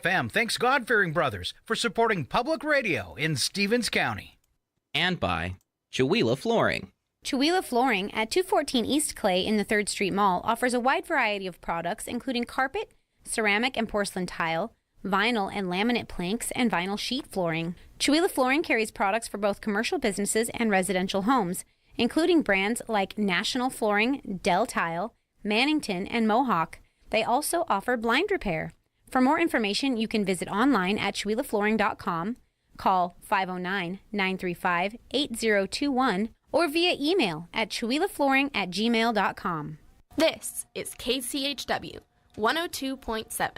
Fam thanks God-fearing brothers for supporting public radio in Stevens County. And by Chihuahua Flooring. Chihuahua Flooring at 214 East Clay in the 3rd Street Mall offers a wide variety of products including carpet, ceramic and porcelain tile, vinyl and laminate planks, and vinyl sheet flooring. Chihuahua Flooring carries products for both commercial businesses and residential homes, including brands like National Flooring, Del Tile, Mannington, and Mohawk. They also offer blind repair. For more information, you can visit online at chihuahuaflooring.com, call 509-935-8021, or via email at chihuahuaflooring@gmail.com. This is KCHW 102.7.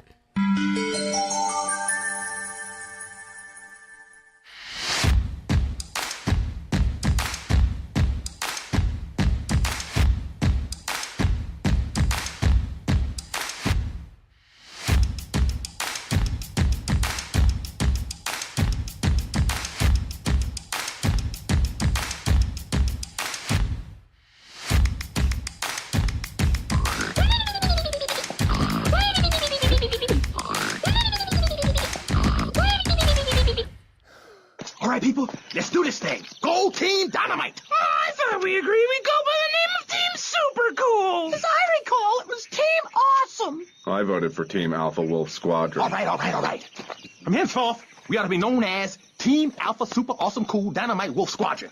People, let's do this thing. Go Team Dynamite! I thought we agreed we'd go by the name of Team Super Cool. As I recall, it was Team Awesome. I voted for Team Alpha Wolf Squadron. All right. From henceforth, we ought to be known as Team Alpha Super Awesome Cool Dynamite Wolf Squadron.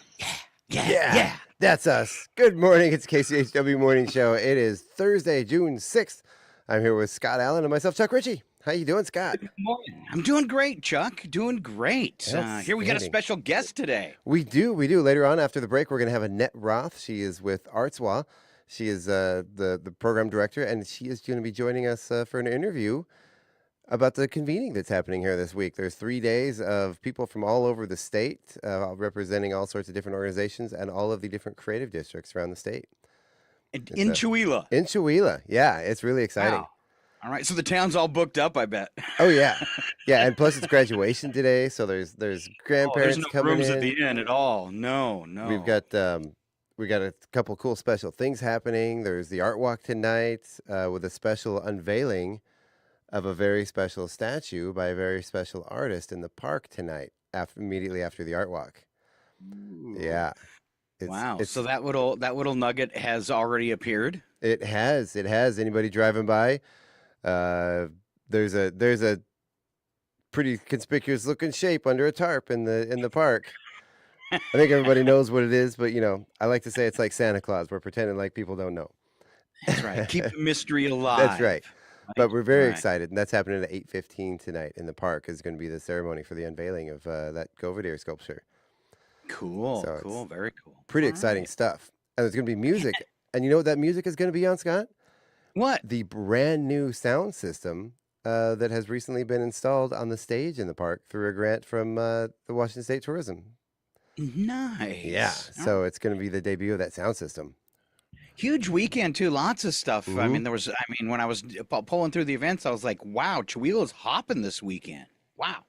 Yeah. That's us. Good morning. It's KCHW Morning Show. It is Thursday, June 6th. I'm here with Scott Allen and myself, Chuck Ritchie. How you doing, Scott? Good morning. I'm doing great, Chuck. Doing great. Here we got a special guest today. We do. Later on after the break, we're going to have Annette Roth. She is with Artswa. She is the program director, and she is going to be joining us for an interview about the convening that's happening here this week. There's 3 days of people from all over the state representing all sorts of different organizations and all of the different creative districts around the state. In Chihuahua. In Chihuahua. Yeah, it's really exciting. Wow. All right, so the town's all booked up, I bet. Oh yeah, and plus it's graduation today, so there's grandparents there's no coming rooms in. At the inn at all. No. We've got a couple cool special things happening. There's the art walk tonight with a special unveiling of a very special statue by a very special artist in the park tonight. Immediately after the art walk. Ooh. Yeah. Wow. So that little nugget has already appeared. It has. Anybody driving by? There's a pretty conspicuous looking shape under a tarp in the park. I think everybody knows what it is, but I like to say it's like Santa Claus. We're pretending like people don't know. That's right. Keep the mystery alive. That's right. But we're very excited, and that's happening at 8:15 tonight in the park. Is going to be the ceremony for the unveiling of that Govadir sculpture. Cool. Cool. Very cool. Pretty exciting stuff. And there's going to be music. And you know what that music is going to be on, Scott? What? The brand new sound system that has recently been installed on the stage in the park through a grant from the Washington State Tourism. Nice. Yeah. So it's going to be the debut of that sound system. Huge weekend too. Lots of stuff. Mm-hmm. When I was pulling through the events, I was like, wow, Chihuahua's hopping this weekend. Wow.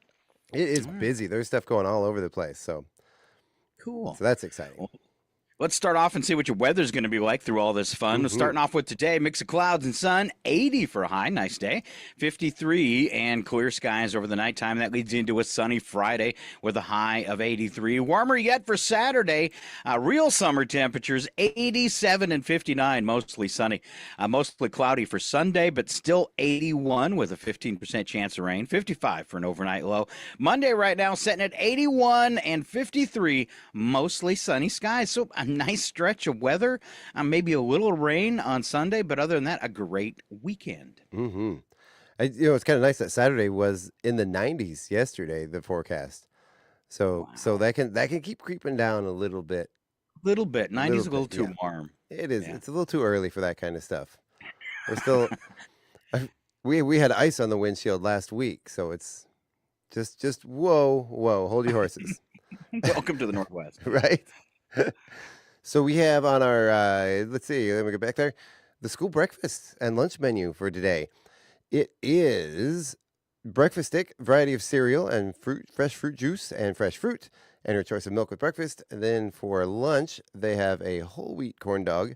It is busy. There's stuff going all over the place. So cool. So that's exciting. Well, let's start off and see what your weather's going to be like through all this fun. Mm-hmm. Starting off with today, mix of clouds and sun, 80 for a high, nice day, 53 and clear skies over the nighttime. That leads into a sunny Friday with a high of 83. Warmer yet for Saturday, real summer temperatures, 87 and 59, mostly sunny. Mostly cloudy for Sunday, but still 81 with a 15% chance of rain, 55 for an overnight low. Monday right now setting at 81 and 53, mostly sunny skies. So a nice stretch of weather, maybe a little rain on Sunday, but other than that, a great weekend. Mm-hmm. It's kind of nice that Saturday was in the 90s yesterday, the forecast. So that can keep creeping down a little bit. 90s a little too warm. It is. Yeah. It's a little too early for that kind of stuff. We're still we had ice on the windshield last week, so it's just whoa, hold your horses. Welcome to the Northwest. Right? So we have on our, let's see, let me get back there, the school breakfast and lunch menu for today. It is breakfast stick, variety of cereal and fresh fruit juice and fresh fruit, and your choice of milk with breakfast. And then for lunch, they have a whole wheat corn dog,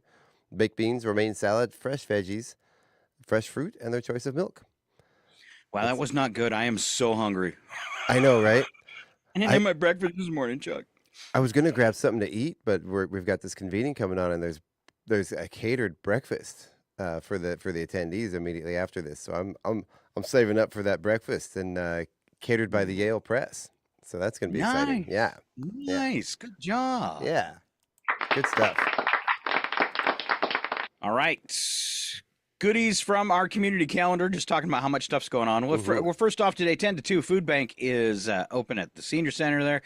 baked beans, romaine salad, fresh veggies, fresh fruit, and their choice of milk. Wow, that was not good. I am so hungry. I know, right? I didn't have my breakfast this morning, Chuck. I was gonna grab something to eat, but we've got this convening coming on, and there's a catered breakfast for the attendees immediately after this. So I'm saving up for that breakfast, and catered by the Yale Press. So that's gonna be exciting. Yeah, Nice. Good job. yeah, good stuff. All right. Goodies from our community calendar, just talking about how much stuff's going on. Well, we're first off today, 10 to 2, Food Bank is open at the Senior Center there.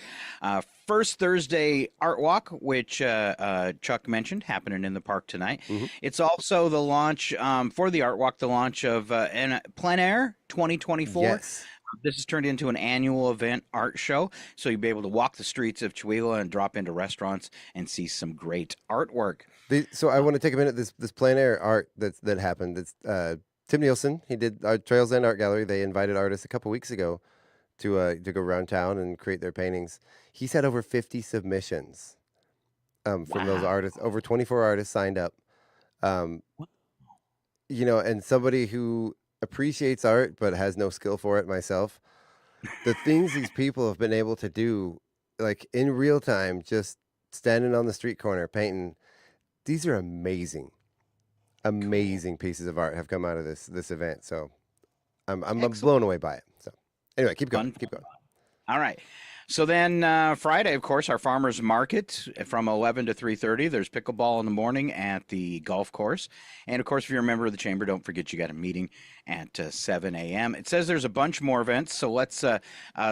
First Thursday Art Walk, which Chuck mentioned, happening in the park tonight. It's also the launch for the Art Walk, the launch of Plein Air 2024. Yes. This has turned into an annual event art show, so you'll be able to walk the streets of Chihuahua and drop into restaurants and see some great artwork. So I want to take a minute. This plein air art that happened. It's Tim Nielsen. He did our Trails End Art Gallery. They invited artists a couple weeks ago to go around town and create their paintings. He's had over 50 submissions from those artists. Over 24 artists signed up. You know, and somebody who appreciates art but has no skill for it myself. The things these people have been able to do, like in real time, just standing on the street corner painting. These are amazing pieces of art have come out of this event. So I'm blown away by it. So anyway, keep going. All right. So then Friday, of course, our farmers market from 11 to 3:30. There's pickleball in the morning at the golf course. And, of course, if you're a member of the chamber, don't forget you got a meeting at 7 a.m. It says there's a bunch more events, so let's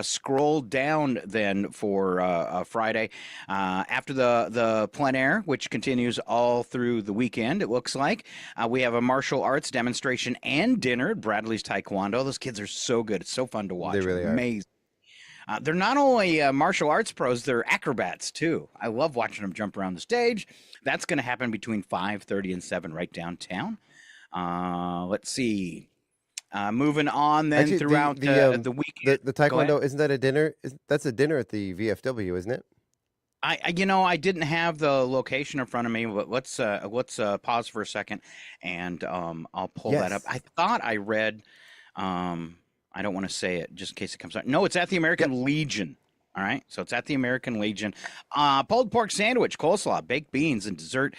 scroll down then for Friday. After the plein air, which continues all through the weekend, it looks like, we have a martial arts demonstration and dinner at Bradley's Taekwondo. Those kids are so good. It's so fun to watch. They really are. Amazing. They're not only martial arts pros, they're acrobats, too. I love watching them jump around the stage. That's going to happen between 5:30 and 7 right downtown. Let's see. Moving on then. Actually, throughout the weekend. The Taekwondo, isn't that a dinner? That's a dinner at the VFW, isn't it? I didn't have the location in front of me, but let's pause for a second, and I'll pull that up. I thought I read... I don't want to say it just in case it comes out. No, it's at the American Legion. All right. So it's at the American Legion. Pulled pork sandwich, coleslaw, baked beans, and dessert.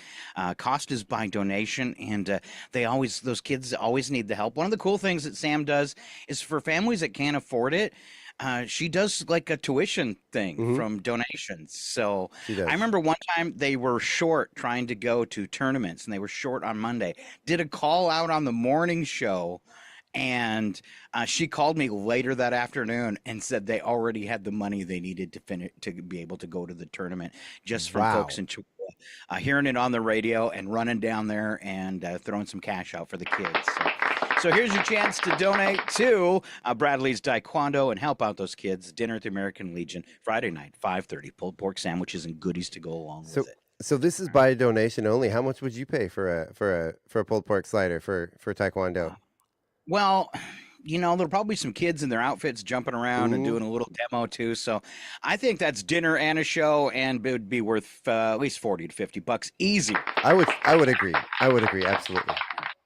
Cost is by donation. And those kids always need the help. One of the cool things that Sam does is for families that can't afford it, she does like a tuition thing from donations. So I remember one time they were short trying to go to tournaments, and they were short on Monday. Did a call out on the morning show. And she called me later that afternoon and said they already had the money they needed to be able to go to the tournament, just from folks in Chihuahua, hearing it on the radio and running down there and throwing some cash out for the kids. So here's your chance to donate to Bradley's Taekwondo and help out those kids. Dinner at the American Legion Friday night, 5:30. Pulled pork sandwiches and goodies to go along with it. So this is by donation only. How much would you pay for a pulled pork slider for Taekwondo? Well, there'll probably be some kids in their outfits jumping around and doing a little demo too. So I think that's dinner and a show, and it would be worth at least $40 to $50 easy. I would agree. Absolutely.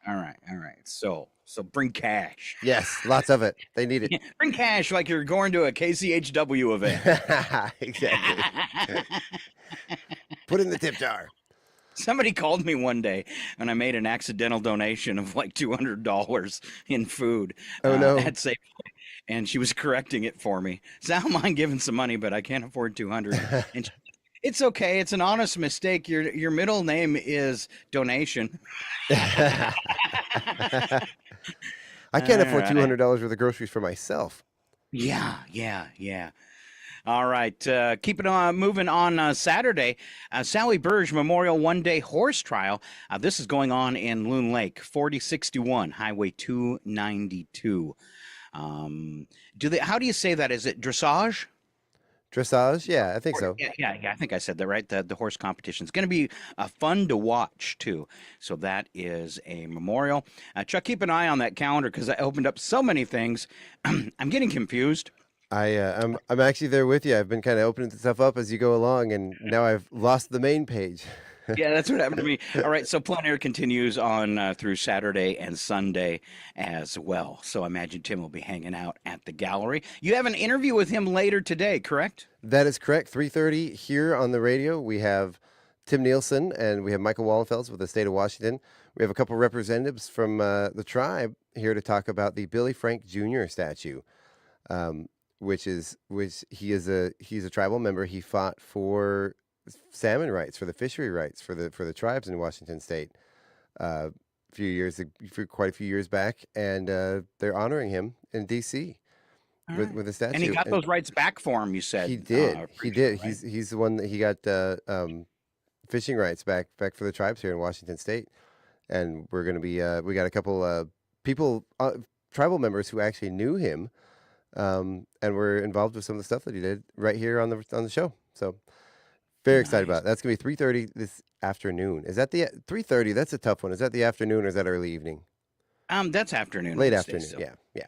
All right. So bring cash. Yes, lots of it. They need it. Bring cash like you're going to a KCHW event. Exactly. Put in the tip jar. Somebody called me one day and I made an accidental donation of like $200 in food. Oh, no. At Safeway, and she was correcting it for me. So I don't mind giving some money, but I can't afford $200. And it's okay. It's an honest mistake. Your middle name is Donation. I can't afford $200 worth of groceries for myself. Yeah. All right, keep it on moving on Saturday. Sally Burge Memorial One-Day Horse Trial. This is going on in Loon Lake, 4061 Highway 292. How do you say that? Is it dressage? Dressage? Yeah, I think so. Yeah, I think I said that right. The horse competition is going to be fun to watch, too. So that is a memorial. Chuck, keep an eye on that calendar because I opened up so many things. I'm getting confused. I'm actually there with you. I've been kind of opening stuff up as you go along, and now I've lost the main page. Yeah, that's what happened to me. All right, so plein air continues on through Saturday and Sunday as well. So I imagine Tim will be hanging out at the gallery. You have an interview with him later today, correct? That is correct. 3:30 here on the radio. We have Tim Nielsen and we have Michael Wallenfels with the state of Washington. We have a couple representatives from the tribe here to talk about the Billy Frank Jr. statue, which he's a tribal member. He fought for salmon rights, for the fishery rights for the tribes in Washington State quite a few years back, and they're honoring him in D.C. with a statue. And he got those rights back for him, you said. He did. He did. Right? He's the one that he got fishing rights back for the tribes here in Washington State, and we're going to be we got a couple people, tribal members who actually knew him, and were involved with some of the stuff that he did right here on the show. So very excited about it. That's going to be 3:30 this afternoon. Is that the 3:30? That's a tough one. Is that the afternoon or is that early evening? That's afternoon. Late Wednesday, afternoon. Yeah.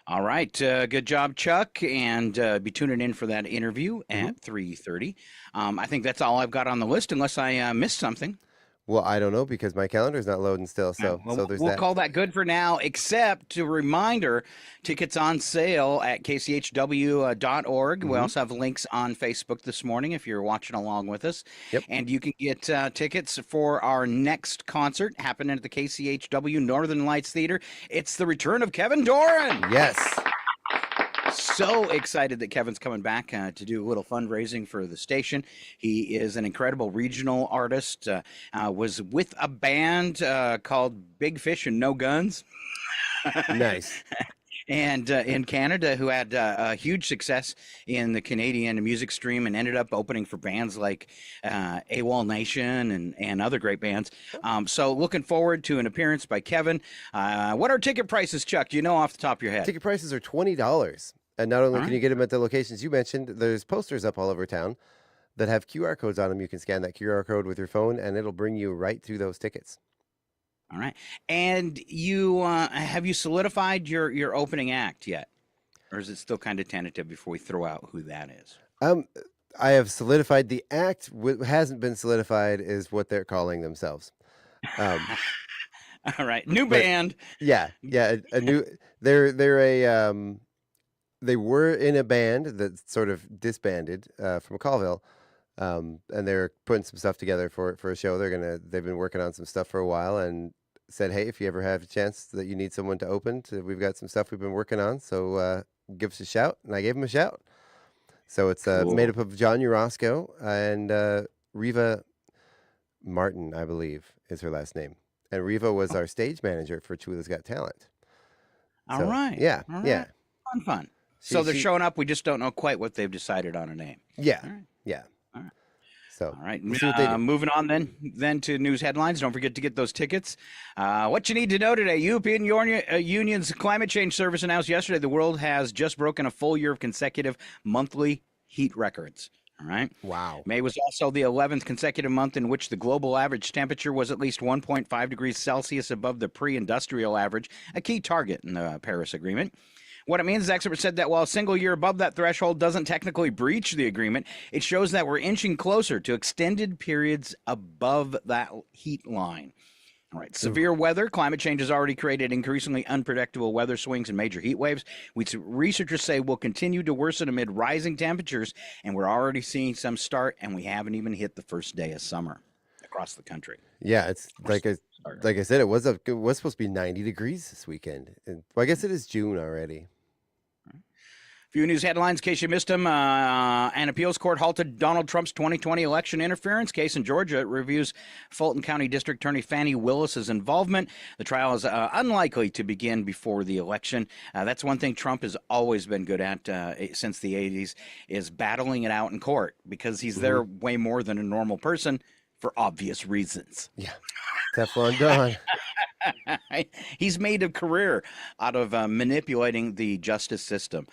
All right. Good job, Chuck. And be tuning in for that interview at 3:30. I think that's all I've got on the list, unless I missed something. Well, I don't know because my calendar is not loading still. So, Well, so there's we'll that. call that good for now, except a reminder, tickets on sale at kchw.org. We also have links on Facebook this morning if you're watching along with us. Yep. And you can get tickets for our next concert happening at the KCHW Northern Lights Theater. It's the return of Kevin Doran. Yes. So excited that Kevin's coming back to do a little fundraising for the station. He is an incredible regional artist, was with a band called Big Fish and No Guns. Nice. And in Canada, who had huge success in the Canadian music stream and ended up opening for bands like AWOL Nation and other great bands. So looking forward to an appearance by Kevin. What are ticket prices, Chuck? Do you know off the top of your head? Ticket prices are $20. And not only can you get them at the locations you mentioned, there's posters up all over town that have QR codes on them. You can scan that QR code with your phone, and it'll bring you right to those tickets. All right. And you have you solidified your opening act yet? Or is it still kind of tentative before we throw out who that is? I have solidified the act. What hasn't been solidified is what they're calling themselves. All right. New band. Yeah. A new. They were in a band that sort of disbanded from Colville, and they're putting some stuff together for a show. They've been working on some stuff for a while and said, hey, if you ever have a chance that you need someone to open, we've got some stuff we've been working on, so give us a shout. And I gave them a shout. So it's Cool. made up of John Urosco and Riva Martin, I believe, is her last name. And Riva was our stage manager for Chihuahua's Got Talent. All right. Yeah, All right. yeah. Fun. So they're she- showing up. We just don't know quite what they've decided on a name. Yeah, All right. yeah. All right. So, All right. we'll see what they do. Moving on then to news headlines. Don't forget to get those tickets. What you need to know today. European Union's Climate Change Service announced yesterday the world has just broken a full year of consecutive monthly heat records. All right. Wow. May was also the 11th consecutive month in which the global average temperature was at least 1.5 degrees Celsius above the pre-industrial average, a key target in the Paris Agreement. What it means is experts said that while a single year above that threshold doesn't technically breach the agreement, it shows that we're inching closer to extended periods above that heat line. All right. Severe weather. Climate change has already created increasingly unpredictable weather swings and major heat waves, which researchers say will continue to worsen amid rising temperatures, and we're already seeing some start, and we haven't even hit the first day of summer across the country. Yeah, it's like I said, it was supposed to be 90 degrees this weekend. And, well, I guess it is June already. Few news headlines, in case you missed them. An appeals court halted Donald Trump's 2020 election interference case in Georgia. It reviews Fulton County District Attorney Fani Willis's involvement. The trial is unlikely to begin before the election. That's one thing Trump has always been good at since the 80s, is battling it out in court, because he's there way more than a normal person for obvious reasons. Yeah, Teflon Don. He's made a career out of manipulating the justice system.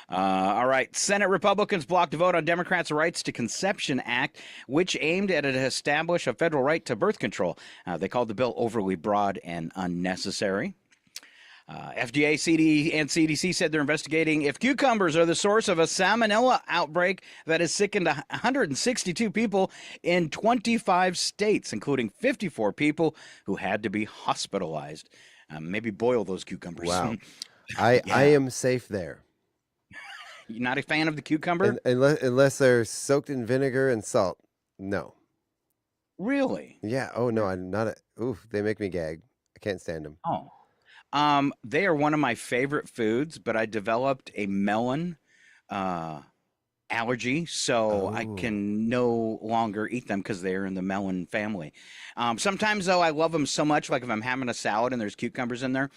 All right. Senate Republicans blocked a vote on Democrats' Rights to Conception Act, which aimed at establish a federal right to birth control. They called the bill overly broad and unnecessary. FDA, CD, and CDC said they're investigating if cucumbers are the source of a salmonella outbreak that has sickened 162 people in 25 states, including 54 people who had to be hospitalized. Maybe boil those cucumbers. Wow. I am safe there. You're not a fan of the cucumber? Unless they're soaked in vinegar and salt. No. Really? Yeah. Oh, no, I'm not. Oof, they make me gag. I can't stand them. Oh. They are one of my favorite foods, but I developed a melon allergy, so I can no longer eat them because they're in the melon family. Sometimes, though, I love them so much, like if I'm having a salad and there's cucumbers in there,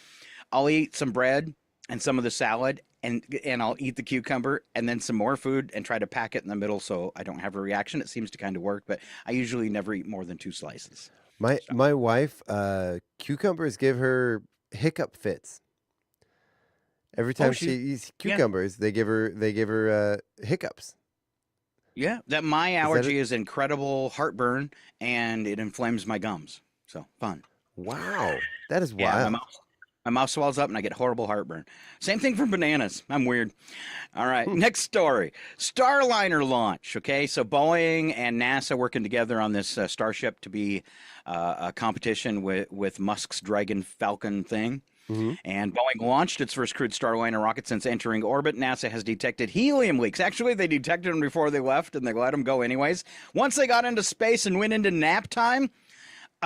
I'll eat some bread and some of the salad, and I'll eat the cucumber and then some more food and try to pack it in the middle so I don't have a reaction. It seems to kind of work, but I usually never eat more than 2 slices. My wife, cucumbers give her hiccup fits. Every time she eats cucumbers, they give her hiccups. Yeah, that my allergy is incredible heartburn, and it inflames my gums. So fun. Wow, that is Yeah, wild. my mouth swells up and I get horrible heartburn. Same thing for bananas. I'm weird. All right, next story. Starliner launch. Okay, so Boeing and NASA working together on this Starship to be a competition with Musk's Dragon Falcon thing. And Boeing launched its first crewed Starliner rocket since entering orbit. NASA has detected helium leaks. Actually, they detected them before they left, and they let them go anyways. Once they got into space and went into nap time,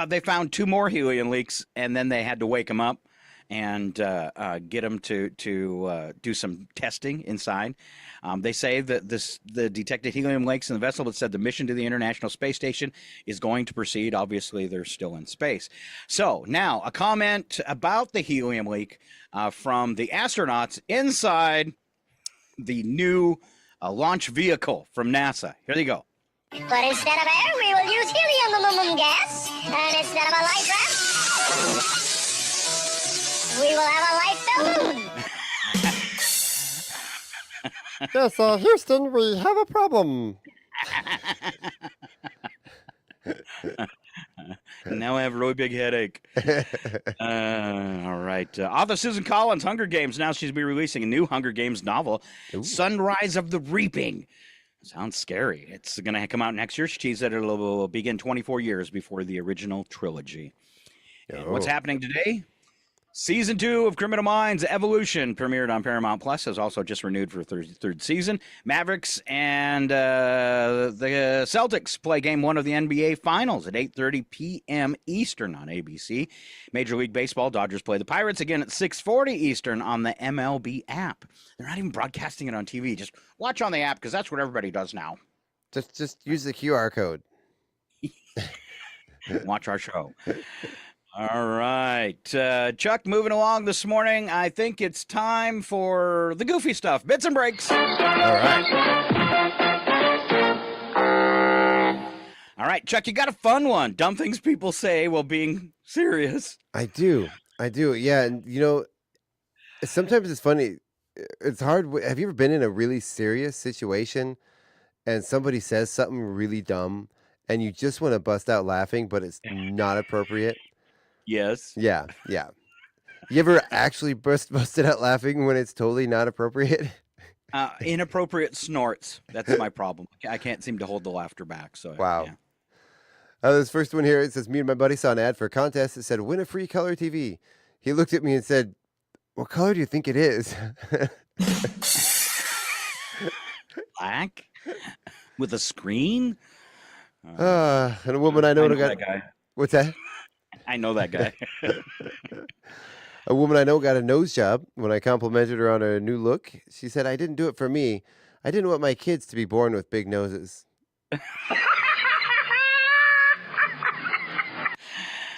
they found 2 more helium leaks, and then they had to wake them up and get them to do some testing inside. They say that the detected helium leaks in the vessel, but said the mission to the International Space Station is going to proceed. Obviously, they're still in space. So now a comment about the helium leak from the astronauts inside the new launch vehicle from NASA. Here they go. But instead of air, we will use helium gas. And instead of a light draft, we will have a light balloon. Yes, Houston, we have a problem. Now I have a really big headache. All right. Author Susan Collins, Hunger Games. Now she's be releasing a new Hunger Games novel, Sunrise of the Reaping. Sounds scary. It's going to come out next year. She teased that it'll begin 24 years before the original trilogy. And what's happening today? Season 2 of Criminal Minds Evolution premiered on Paramount Plus, has also just renewed for third season. Mavericks and the Celtics play Game 1 of the NBA Finals at 8:30 p.m. Eastern on ABC. Major League Baseball, Dodgers play the Pirates again at 6:40 Eastern on the MLB app. They're not even broadcasting it on TV. Just watch on the app because that's what everybody does now. Just use the QR code. Watch our show. All right. Chuck, moving along this morning, I think it's time for the goofy stuff. Bits and breaks. All right. All right, Chuck, you got a fun one. Dumb things people say while being serious. I do. Yeah, and sometimes it's funny. It's hard. Have you ever been in a really serious situation and somebody says something really dumb and you just want to bust out laughing, but it's not appropriate? Yes. Yeah. You ever actually busted out laughing when it's totally not appropriate? Inappropriate snorts. That's my problem. I can't seem to hold the laughter back. So wow. Yeah. This first one here, it says, me and my buddy saw an ad for a contest that said, win a free color TV. He looked at me and said, what color do you think it is? Black? With a screen? And a woman I know got... that guy. What's that? I know that guy. A woman I know got a nose job. When I complimented her on her new look, she said, I didn't do it for me. I didn't want my kids to be born with big noses.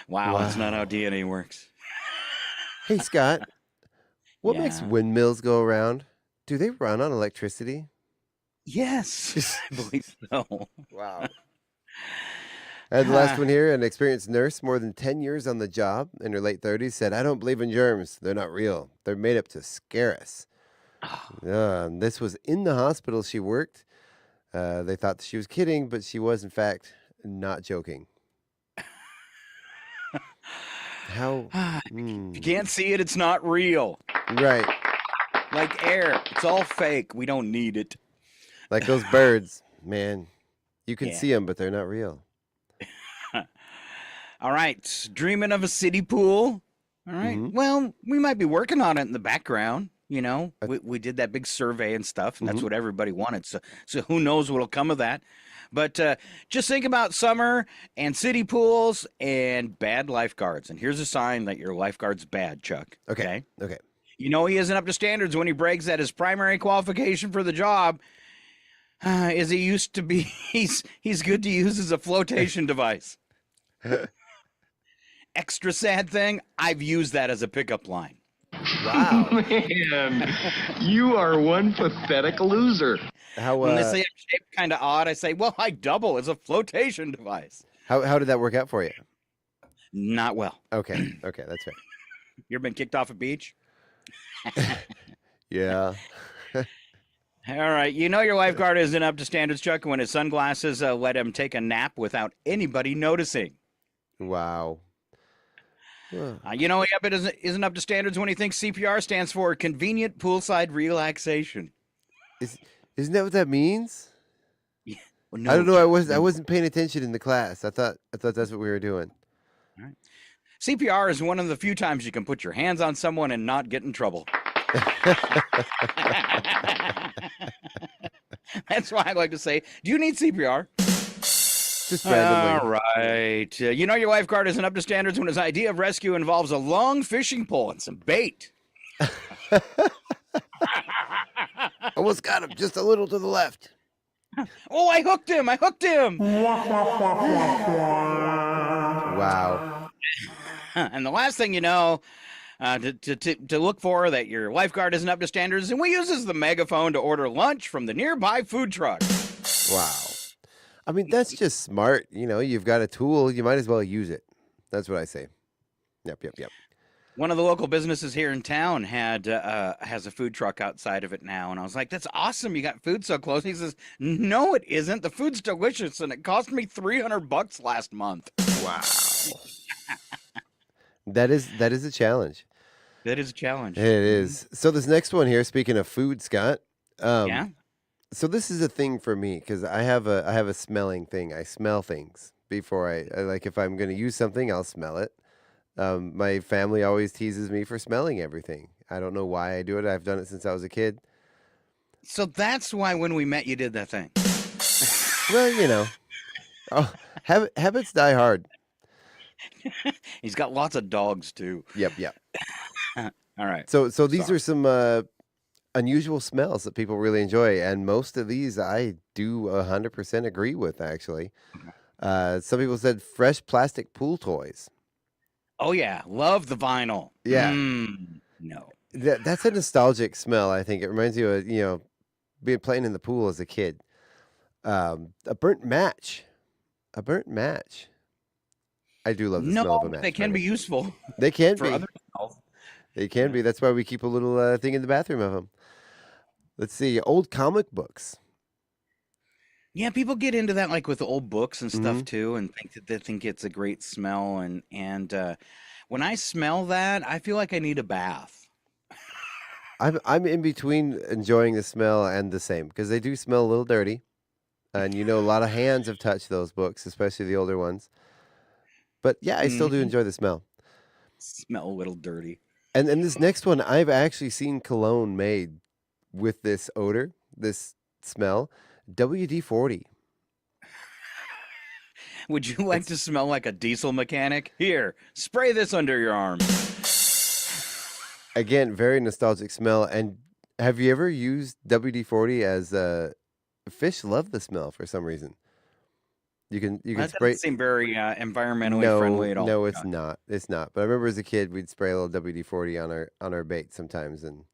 Wow, that's not how DNA works. Hey, Scott, what makes Yeah. windmills go around? Do they run on electricity? Yes, I believe so. Wow. And the last one here, an experienced nurse, more than 10 years on the job, in her late 30s, said, I don't believe in germs. They're not real. They're made up to scare us. And this was in the hospital she worked. They thought she was kidding, but she was, in fact, not joking. How? If you can't see it, it's not real. Right. Like air, it's all fake. We don't need it. Like those birds, man. You can Yeah. see them, but they're not real. All right, dreaming of a city pool. All right. Well, we might be working on it in the background. You know, we did that big survey and stuff, and that's what everybody wanted. So who knows what'll come of that? But just think about summer and city pools and bad lifeguards. And here's a sign that your lifeguard's bad, Chuck. Okay. You know he isn't up to standards when he brags that his primary qualification for the job is he used to be. He's good to use as a flotation device. Extra sad thing, I've used that as a pickup line. Wow. Man, you are one pathetic loser. How? When they say I'm shaped kind of odd, I say, well, I double as a flotation device. How did that work out for you? Not well. Okay, that's fair. You ever been kicked off a beach? Yeah. All right. You know your lifeguard isn't up to standards, Chuck, when his sunglasses let him take a nap without anybody noticing. Wow. You know Yep isn't up to standards when he thinks CPR stands for convenient poolside relaxation. Isn't that what that means? Yeah. Well, no, I don't know. I wasn't paying attention in the class. I thought that's what we were doing. All right. CPR is one of the few times you can put your hands on someone and not get in trouble. That's why I like to say, do you need CPR? Just randomly. All right. You know your lifeguard isn't up to standards when his idea of rescue involves a long fishing pole and some bait. Almost got him, just a little to the left. Oh, I hooked him. Wow. And the last thing you know, to look for that your lifeguard isn't up to standards, and we uses the megaphone to order lunch from the nearby food truck. Wow. I mean, that's just smart. You know, you've got a tool, you might as well use it. That's what I say. Yep. One of the local businesses here in town has a food truck outside of it now, and I was like, "That's awesome! You got food so close." He says, "No, it isn't. The food's delicious, and it cost me $300 last month." Wow. That is a challenge. That is a challenge. It is. So this next one here, speaking of food, Scott. Yeah. So this is a thing for me because I have a smelling thing. I smell things before I like if I'm going to use something, I'll smell it. My family always teases me for smelling everything. I don't know why I do it. I've done it since I was a kid. So that's why when we met, you did that thing. Well, you know, habits die hard. He's got lots of dogs too. Yep. All right. So these are some unusual smells that people really enjoy, and most of these I do 100% agree with. Actually, some people said fresh plastic pool toys. Oh yeah, love the vinyl. Yeah. No. That's a nostalgic smell. I think it reminds you of being playing in the pool as a kid. A burnt match. I do love the smell of a match. They can be useful. They can for be. other smells. They can be. That's why we keep a little thing in the bathroom of them. Let's see. Old comic books. Yeah, people get into that like with old books and stuff Mhm. too, and think it's a great smell. And when I smell that, I feel like I need a bath. I'm in between enjoying the smell and the same because they do smell a little dirty, and a lot of hands have touched those books, especially the older ones. But yeah, I still do enjoy the smell. Smell a little dirty. And this next one, I've actually seen cologne made with this odor, this smell. WD-40. Would you like to smell like a diesel mechanic? Here, spray this under your arm. Again, very nostalgic smell. And have you ever used WD-40 as fish love the smell for some reason? You can That spray. doesn't seem very environmentally friendly at all. No, it's not. It's not. But I remember as a kid, we'd spray a little WD-40 on our bait sometimes, and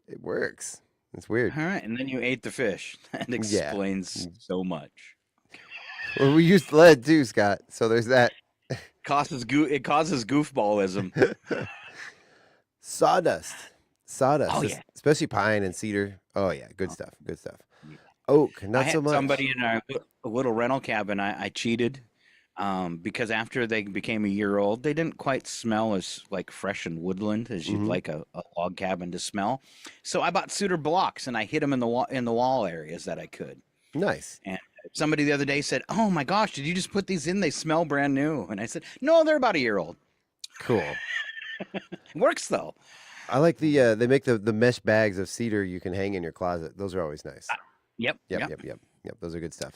it works. It's weird. All right, and then you ate the fish. That explains so much. Well, we used lead too, Scott. So there's that. It causes goofballism. Sawdust. Oh, yeah. Especially pine and cedar. Oh yeah, good stuff. Oak, I not had so much. somebody in a little rental cabin. I cheated. because after they became a year old, they didn't quite smell as like fresh and woodland as you'd like a log cabin to smell. So I bought cedar blocks and I hid them in the wall areas that I could. Nice. And somebody the other day said, "Oh my gosh, did you just put these in? They smell brand new." And I said, "No, they're about a year old." Cool. It works though. I like they make the mesh bags of cedar you can hang in your closet. Those are always nice. Yep. Yep. Those are good stuff.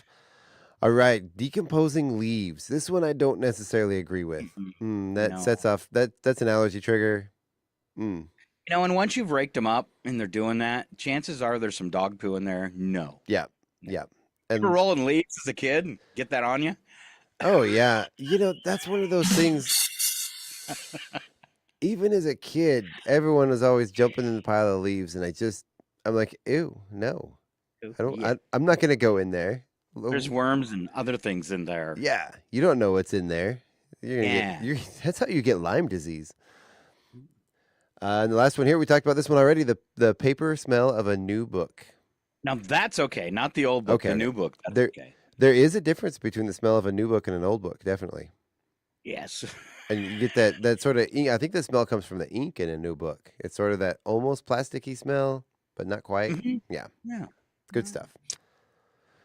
All right, decomposing leaves. This one I don't necessarily agree with. That sets off that's an allergy trigger. You know, and once you've raked them up and they're doing that, chances are there's some dog poo in there. No. Yeah. And you were rolling leaves as a kid and get that on you? Oh yeah, that's one of those things. Even as a kid, everyone was always jumping in the pile of leaves, and I'm like, ew, no, I don't. Yeah. I'm not gonna go in there. There's worms and other things in there. Yeah, you don't know what's in there. You're gonna get, that's how you get Lyme disease. And the last one here, we talked about this one already. The paper smell of a new book. Now that's okay, not the old book, the new book. That's okay. There is a difference between the smell of a new book and an old book, definitely. Yes. And you get that sort of ink. I think the smell comes from the ink in a new book. It's sort of that almost plasticky smell, but not quite. Yeah. Good stuff.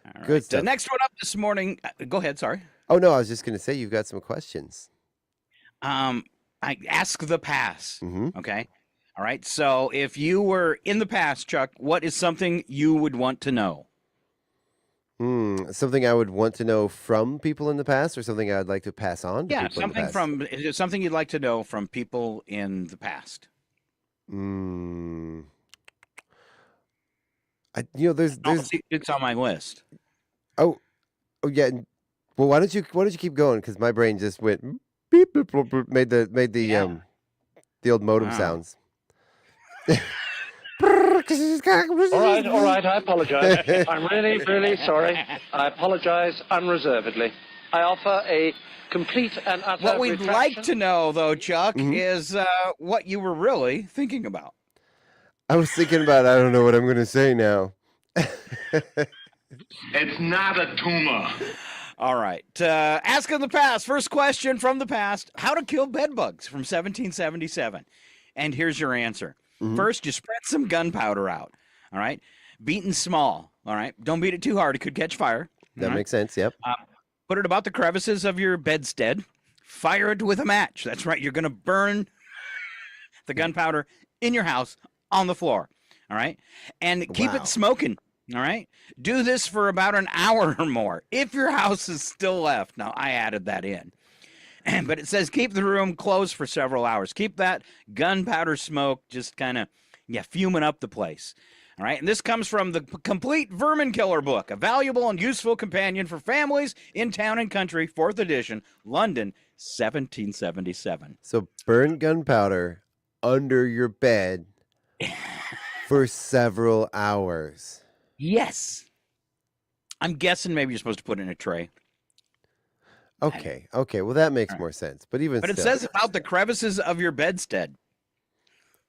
All right. Good stuff. The next one up this morning. Go ahead. Sorry. Oh no, I was just going to say you've got some questions. I ask the past. Okay. All right. So if you were in the past, Chuck, what is something you would want to know? Something I would want to know from people in the past, or something I'd like to pass on to people something in the past? something you'd like to know from people in the past. There's it's on my list. Oh yeah. Well, why don't you keep going? Because my brain just went beep, beep, beep, beep, made the old modem sounds. All right, I apologize. I'm really, really sorry. I apologize unreservedly. I offer a complete and utter What we'd retraction. like to know, though, Chuck, is what you were really thinking about. I was thinking about, I don't know what I'm going to say now. It's not a tumor. All right. Ask of the past. First question from the past. How to kill bed bugs from 1777. And here's your answer. First, you spread some gunpowder out. All right. Beaten small. All right. Don't beat it too hard. It could catch fire. That makes sense. Yep. Put it about the crevices of your bedstead. Fire it with a match. That's right. You're going to burn the gunpowder in your house on the floor. All right. And keep it smoking. All right. Do this for about an hour or more. If your house is still left. Now, I added that in. But it says keep the room closed for several hours. Keep that gunpowder smoke just kind of, fuming up the place. All right. And this comes from the Complete Vermin Killer book, a valuable and useful companion for families in town and country, 4th edition, London, 1777. So burn gunpowder under your bed for several hours. Yes. I'm guessing maybe you're supposed to put it in a tray. Okay. Well, that makes more sense. But it says about the crevices of your bedstead.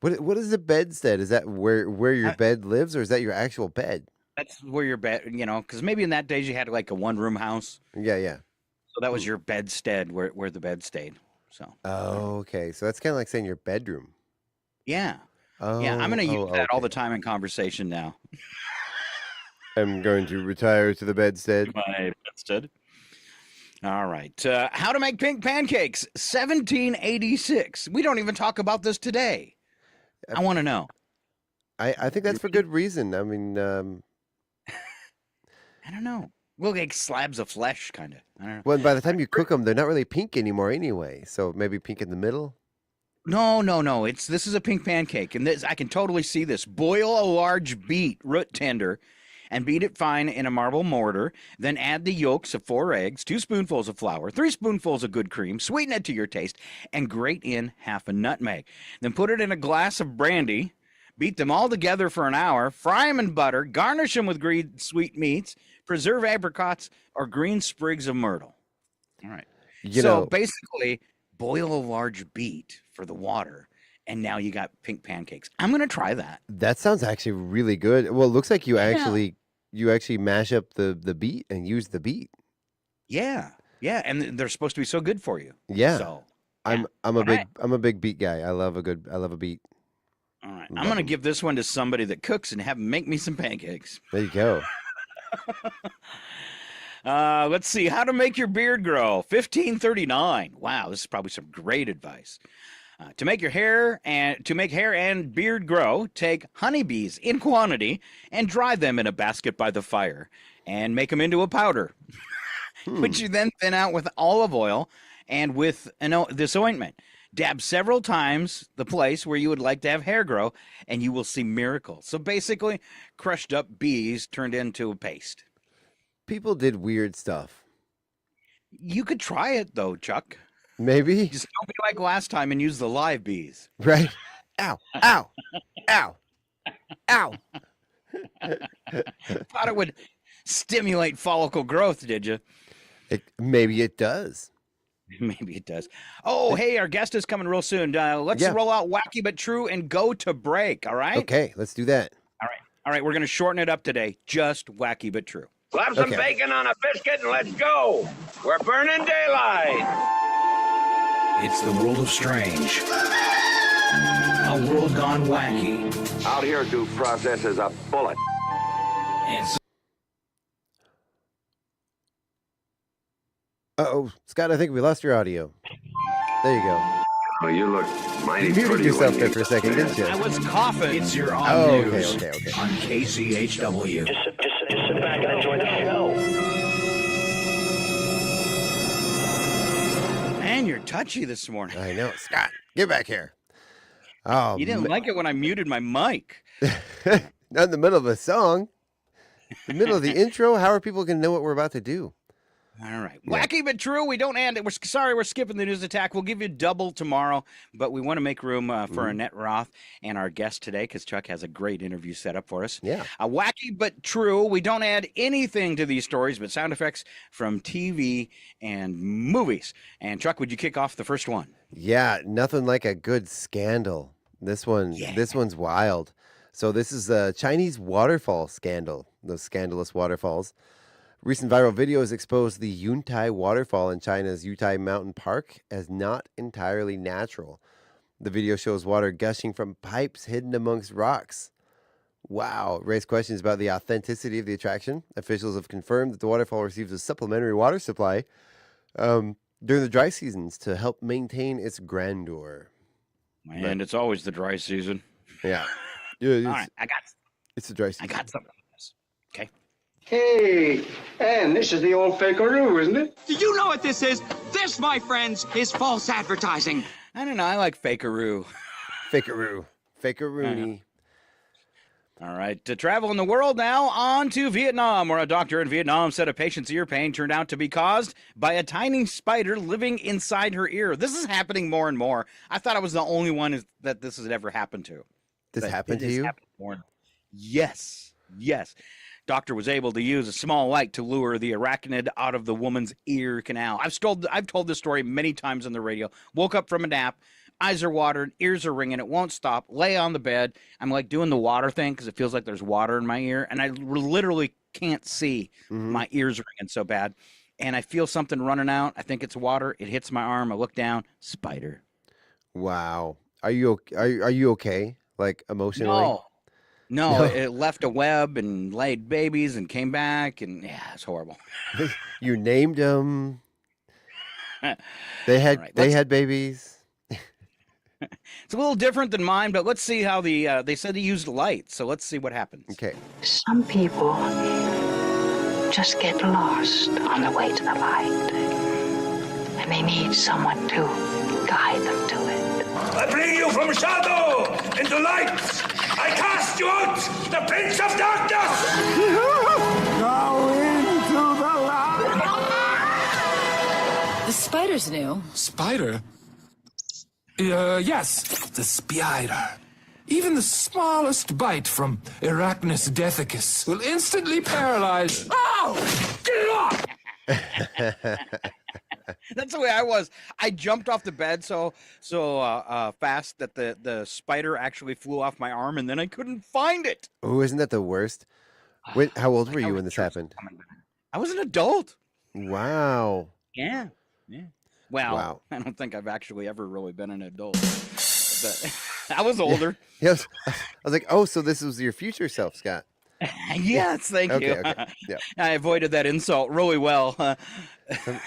What is a bedstead? Is that where your bed lives, or is that your actual bed? That's where your bed, because maybe in that days you had like a one-room house. Yeah. So that was your bedstead where the bed stayed. So. Oh, okay. So that's kind of like saying your bedroom. Yeah. Yeah, I'm going to use that all the time in conversation now. I'm going to retire to the bedstead. My bedstead. All right. How to make pink pancakes, 1786. We don't even talk about this today. I want to know. I think that's for good reason. I mean, I don't know. Well, like slabs of flesh, kind of. I don't know. Well, by the time you cook them, they're not really pink anymore anyway. So maybe pink in the middle. No. This is a pink pancake, and I can totally see this. Boil a large beet root tender, and beat it fine in a marble mortar. Then add the yolks of 4 eggs, 2 spoonfuls of flour, 3 spoonfuls of good cream, sweeten it to your taste, and grate in half a nutmeg. Then put it in a glass of brandy, beat them all together for an hour, fry them in butter, garnish them with green sweet meats, preserve apricots, or green sprigs of myrtle. All right. So basically, boil a large beet for the water, and now you got pink pancakes. I'm going to try that. That sounds actually really good. Well, it looks like you actually mash up the beet and use the beet. Yeah. Yeah, and they're supposed to be so good for you. Yeah. So I'm a big beet guy. I love a beet. all right. Love I'm going to 'em. give this one to somebody that cooks and have them make me some pancakes. There you go. Let's see. How to make your beard grow. 1539. Wow, this is probably some great advice. To make hair and beard grow, take honeybees in quantity and dry them in a basket by the fire and make them into a powder, which you then thin out with olive oil and with this ointment. Dab several times the place where you would like to have hair grow, and you will see miracles. So basically, crushed up bees turned into a paste. People did weird stuff. You could try it though, Chuck. Maybe. Just don't be like last time and use the live bees. Right? Ow, ow, ow, ow. Thought it would stimulate follicle growth, did you? Maybe it does. Maybe it does. Oh, hey, our guest is coming real soon. Let's roll out Wacky But True and go to break, all right? Okay, let's do that. All right, we're going to shorten it up today. Just Wacky But True. Slap some bacon on a biscuit and let's go. We're burning daylight. It's the world of strange. A world gone wacky. Out here, due process is a bullet. Uh-oh, Scott, I think we lost your audio. There you go. Well, you look mighty You muted pretty yourself when there you- for a second, didn't you? I was coughing. It's your on Oh, news okay. on KCHW. Just sit back and enjoy the show. Man, you're touchy this morning. I know. Scott, get back here. Oh, You didn't like it when I muted my mic. Not in the middle of a song. The middle of the intro. How are people going to know what we're about to do? All right. Wacky But True. We don't end it. We're skipping the news attack. We'll give you double tomorrow, but we want to make room for Annette Roth and our guest today because Chuck has a great interview set up for us. Yeah. Wacky But True. We don't add anything to these stories but sound effects from TV and movies. And Chuck, would you kick off the first one? Yeah, nothing like a good scandal. This one's wild. So this is a Chinese waterfall scandal, those scandalous waterfalls. Recent viral videos exposed the Yuntai waterfall in China's Yuntai Mountain Park as not entirely natural. The video shows water gushing from pipes hidden amongst rocks. Wow, it raised questions about the authenticity of the attraction. Officials have confirmed that the waterfall receives a supplementary water supply during the dry seasons to help maintain its grandeur. And it's always the dry season. Yeah. All right, It's the dry season. I got something on this. Okay. Hey, and this is the old fakeroo, isn't it? Do you know what this is? This, my friends, is false advertising. I don't know. I like fakeroo. Fakeroo. Fakeroony. All right, to travel in the world now, on to Vietnam, where a doctor in Vietnam said a patient's ear pain turned out to be caused by a tiny spider living inside her ear. This is happening more and more. I thought I was the only one that this has ever happened to. This But happened it to is you? happening more and more. Yes. Doctor was able to use a small light to lure the arachnid out of the woman's ear canal. I've told this story many times on the radio. Woke up from a nap. Eyes are watered, ears are ringing, it won't stop. Lay on the bed. I'm like doing the water thing because it feels like there's water in my ear, and I literally can't see. My ears ringing so bad. And I feel something running out. I think it's water. It hits my arm. I look down. Spider. Wow. Are you okay? Like emotionally? No, it left a web and laid babies and came back, and yeah, it's horrible. You named them. They had babies. It's a little different than mine, but let's see how they said he used light, so let's see what happens. Okay. Some people just get lost on the way to the light, and they need someone to guide them to it. I bring you from shadow into light. I cast you out, the prince of darkness. Go into the light. The spider's new. Spider? Yes, the spider. Even the smallest bite from Arachnus dethicus will instantly paralyze. Oh! Get off! That's the way I was. I jumped off the bed so fast that the spider actually flew off my arm, and then I couldn't find it. Oh, isn't that the worst? How old were you when this happened? I was an adult. Wow. Yeah. Well, Wow. I don't think I've actually ever really been an adult. But I was older. Yes. I was like, oh, so this was your future self, Scott. Yes, thank you. Okay. Yeah. I avoided that insult really well.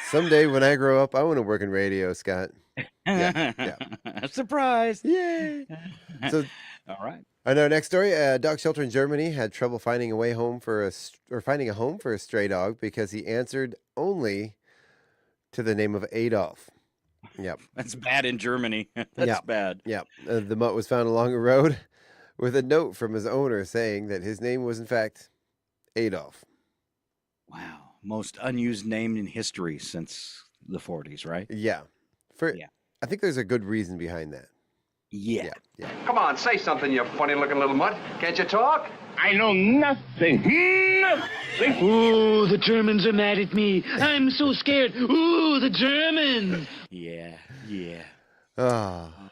Someday when I grow up, I want to work in radio, Scott. Yeah. Surprise. Yay. So, all right. I know. Next story: a dog shelter in Germany had trouble finding a home for a stray dog because he answered only to the name of Adolf. Yep, that's bad in Germany. That's bad. Yep. The mutt was found along a road with a note from his owner saying that his name was in fact Adolf. Wow, most unused name in history since the 40s, right? Yeah. I think there's a good reason behind that. Yeah. Come on, say something, you funny-looking little mutt. Can't you talk? I know nothing. Nothing. Ooh, the Germans are mad at me. I'm so scared. Ooh, the Germans. Yeah. Ah.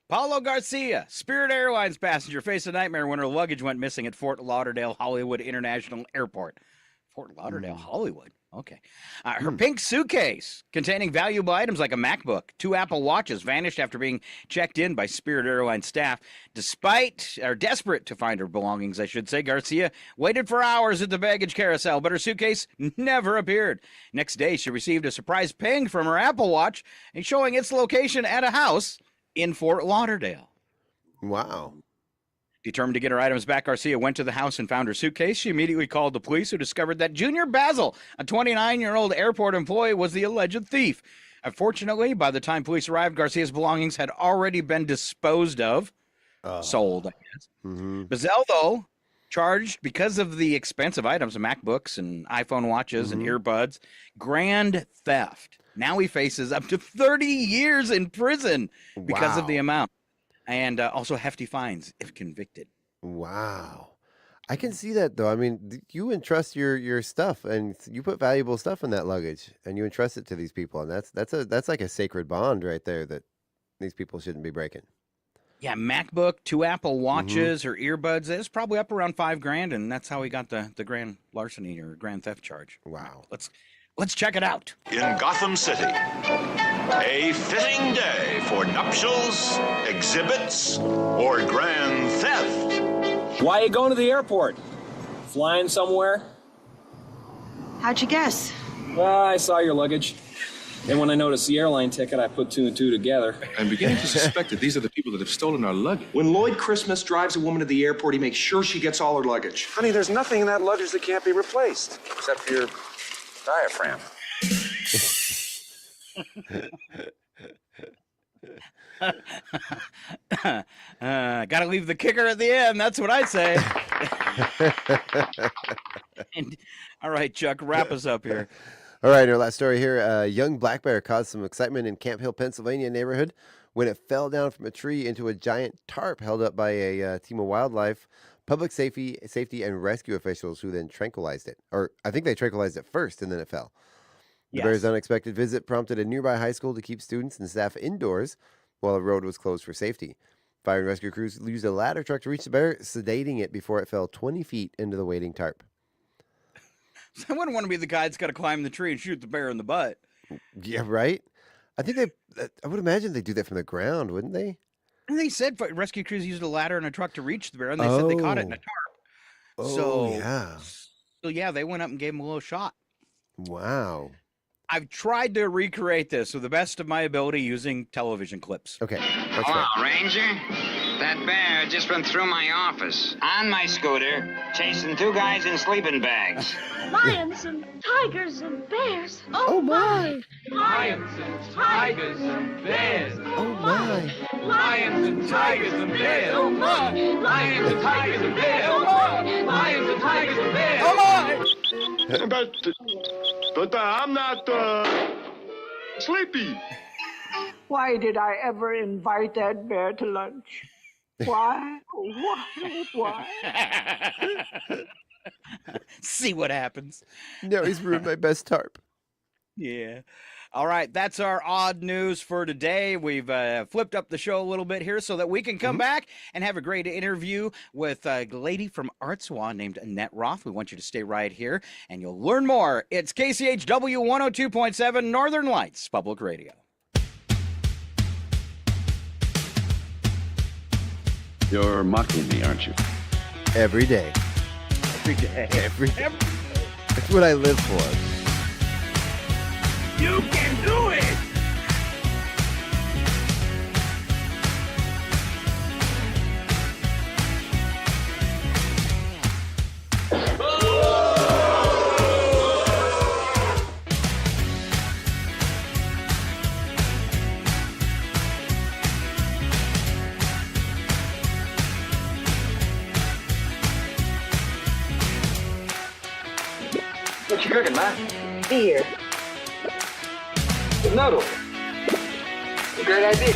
Paulo Garcia, Spirit Airlines passenger, faced a nightmare when her luggage went missing at Fort Lauderdale Hollywood International Airport. Fort Lauderdale Hollywood. Okay. Her pink suitcase containing valuable items like a MacBook, 2 Apple Watches vanished after being checked in by Spirit Airlines staff. Desperate to find her belongings, I should say, Garcia waited for hours at the baggage carousel, but her suitcase never appeared. Next day, she received a surprise ping from her Apple Watch and showing its location at a house in Fort Lauderdale. Wow. Determined to get her items back, Garcia went to the house and found her suitcase. She immediately called the police, who discovered that Junior Basil, a 29-year-old airport employee, was the alleged thief. Unfortunately, by the time police arrived, Garcia's belongings had already been disposed of. Sold, I guess. Bazell, though, charged because of the expensive items, MacBooks and iPhone watches and earbuds, grand theft. Now he faces up to 30 years in prison because of the amount. And also hefty fines if convicted. Wow. I can see that, though. I mean, you entrust your stuff, and you put valuable stuff in that luggage, and you entrust it to these people, and that's like a sacred bond right there that these people shouldn't be breaking. Yeah, MacBook, 2 Apple Watches, or earbuds. It's probably up around $5,000, and that's how he got the grand larceny or grand theft charge. Wow. Let's check it out. In Gotham City, a fitting day for nuptials, exhibits, or grand theft. Why are you going to the airport? Flying somewhere? How'd you guess? I saw your luggage. And when I noticed the airline ticket, I put 2 and 2 together. I'm beginning to suspect that these are the people that have stolen our luggage. When Lloyd Christmas drives a woman to the airport, he makes sure she gets all her luggage. Honey, there's nothing in that luggage that can't be replaced, except for your diaphragm. Gotta leave the kicker at the end. That's what I say. All right, Chuck, wrap us up here. All right, our last story here. A young black bear caused some excitement in Camp Hill, Pennsylvania neighborhood when it fell down from a tree into a giant tarp held up by a team of wildlife, public safety and rescue officials who then tranquilized it. Or I think they tranquilized it first and then it fell. The bear's unexpected visit prompted a nearby high school to keep students and staff indoors while the road was closed for safety. Fire and rescue crews used a ladder truck to reach the bear, sedating it before it fell 20 feet into the waiting tarp. I wouldn't want to be the guy that's got to climb the tree and shoot the bear in the butt. Yeah, right? I would imagine they do that from the ground, wouldn't they? And they said rescue crews used a ladder and a truck to reach the bear, and they said they caught it in a tarp. So yeah, they went up and gave him a little shot. Wow. I've tried to recreate this to the best of my ability using television clips. Okay. Hello, Ranger. That bear just went through my office. On my scooter, chasing 2 guys in sleeping bags. Lions and tigers and bears. Oh my! Lions and tigers and bears. Oh my! Lions and tigers and bears. Oh my! Lions and tigers and bears. Oh my! Lions and tigers and bears. Oh my! But I'm not sleepy. Why did I ever invite that bear to lunch? Why? Why? See what happens. No, he's ruined my best tarp. Yeah. All right, that's our odd news for today. We've flipped up the show a little bit here so that we can come back and have a great interview with a lady from Artswa named Annette Roth. We want you to stay right here, and you'll learn more. It's KCHW 102.7 Northern Lights Public Radio. You're mocking me, aren't you? Every day. Every day. Every day. That's what I live for. You can do it! What you cooking, Ma? Beer. Noodle. Great idea.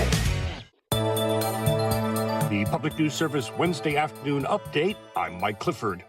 The Public News Service Wednesday afternoon update. I'm Mike Clifford.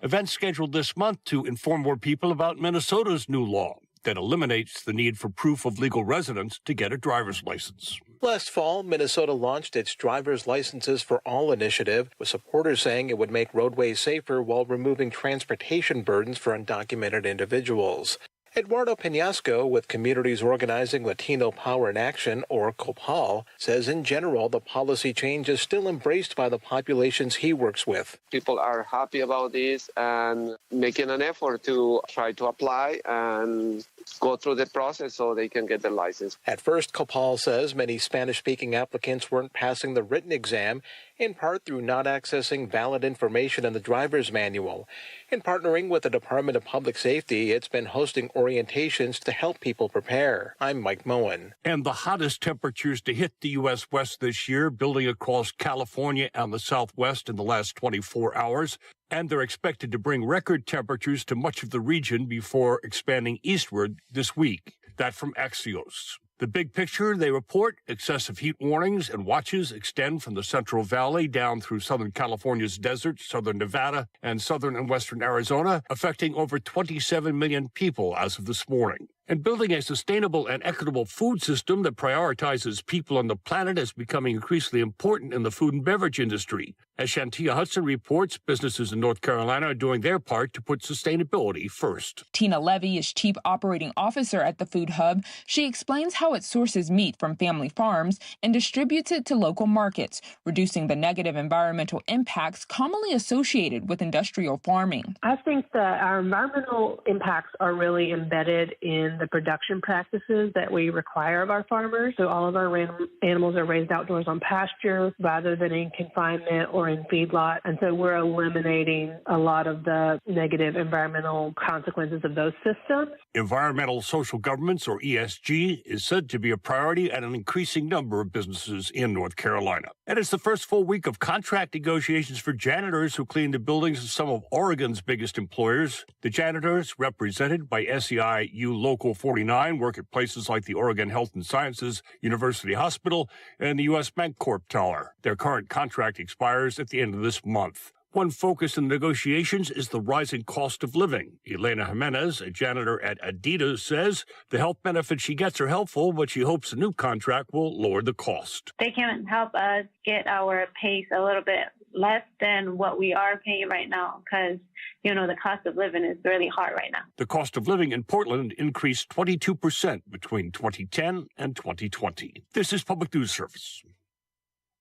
Events scheduled this month to inform more people about Minnesota's new law that eliminates the need for proof of legal residence to get a driver's license. Last fall, Minnesota launched its Driver's Licenses for All initiative, with supporters saying it would make roadways safer while removing transportation burdens for undocumented individuals. Eduardo Penasco, with Communities Organizing Latino Power in Action, or COPAL, says in general the policy change is still embraced by the populations he works with. People are happy about this and making an effort to try to apply and go through the process so they can get their license. At first, COPAL says many Spanish-speaking applicants weren't passing the written exam, in part through not accessing valid information in the driver's manual. In partnering with the Department of Public Safety, it's been hosting orientations to help people prepare. I'm Mike Moen. And the hottest temperatures to hit the U.S. West this year, building across California and the Southwest in the last 24 hours. And they're expected to bring record temperatures to much of the region before expanding eastward this week. That from Axios. The big picture, they report, excessive heat warnings and watches extend from the Central Valley down through Southern California's desert, southern Nevada, and southern and western Arizona, affecting over 27 million people as of this morning. And building a sustainable and equitable food system that prioritizes people on the planet is becoming increasingly important in the food and beverage industry. As Shantia Hudson reports, businesses in North Carolina are doing their part to put sustainability first. Tina Levy is Chief Operating Officer at the Food Hub. She explains how it sources meat from family farms and distributes it to local markets, reducing the negative environmental impacts commonly associated with industrial farming. I think that our environmental impacts are really embedded in the production practices that we require of our farmers. So all of our animals are raised outdoors on pasture rather than in confinement or in feedlot. And so we're eliminating a lot of the negative environmental consequences of those systems. Environmental social governments, or ESG, is said to be a priority at an increasing number of businesses in North Carolina. And it's the first full week of contract negotiations for janitors who clean the buildings of some of Oregon's biggest employers. The janitors, represented by SEIU Local 49, work at places like the Oregon Health and Sciences University Hospital and the U.S. Bancorp Tower. Their current contract expires at the end of this month. One focus in the negotiations is the rising cost of living. Elena Jimenez, a janitor at Adidas, says the health benefits she gets are helpful, but she hopes the new contract will lower the cost. They can help us get our pace a little bit less than what we are paying right now because, the cost of living is really hard right now. The cost of living in Portland increased 22% between 2010 and 2020. This is Public News Service.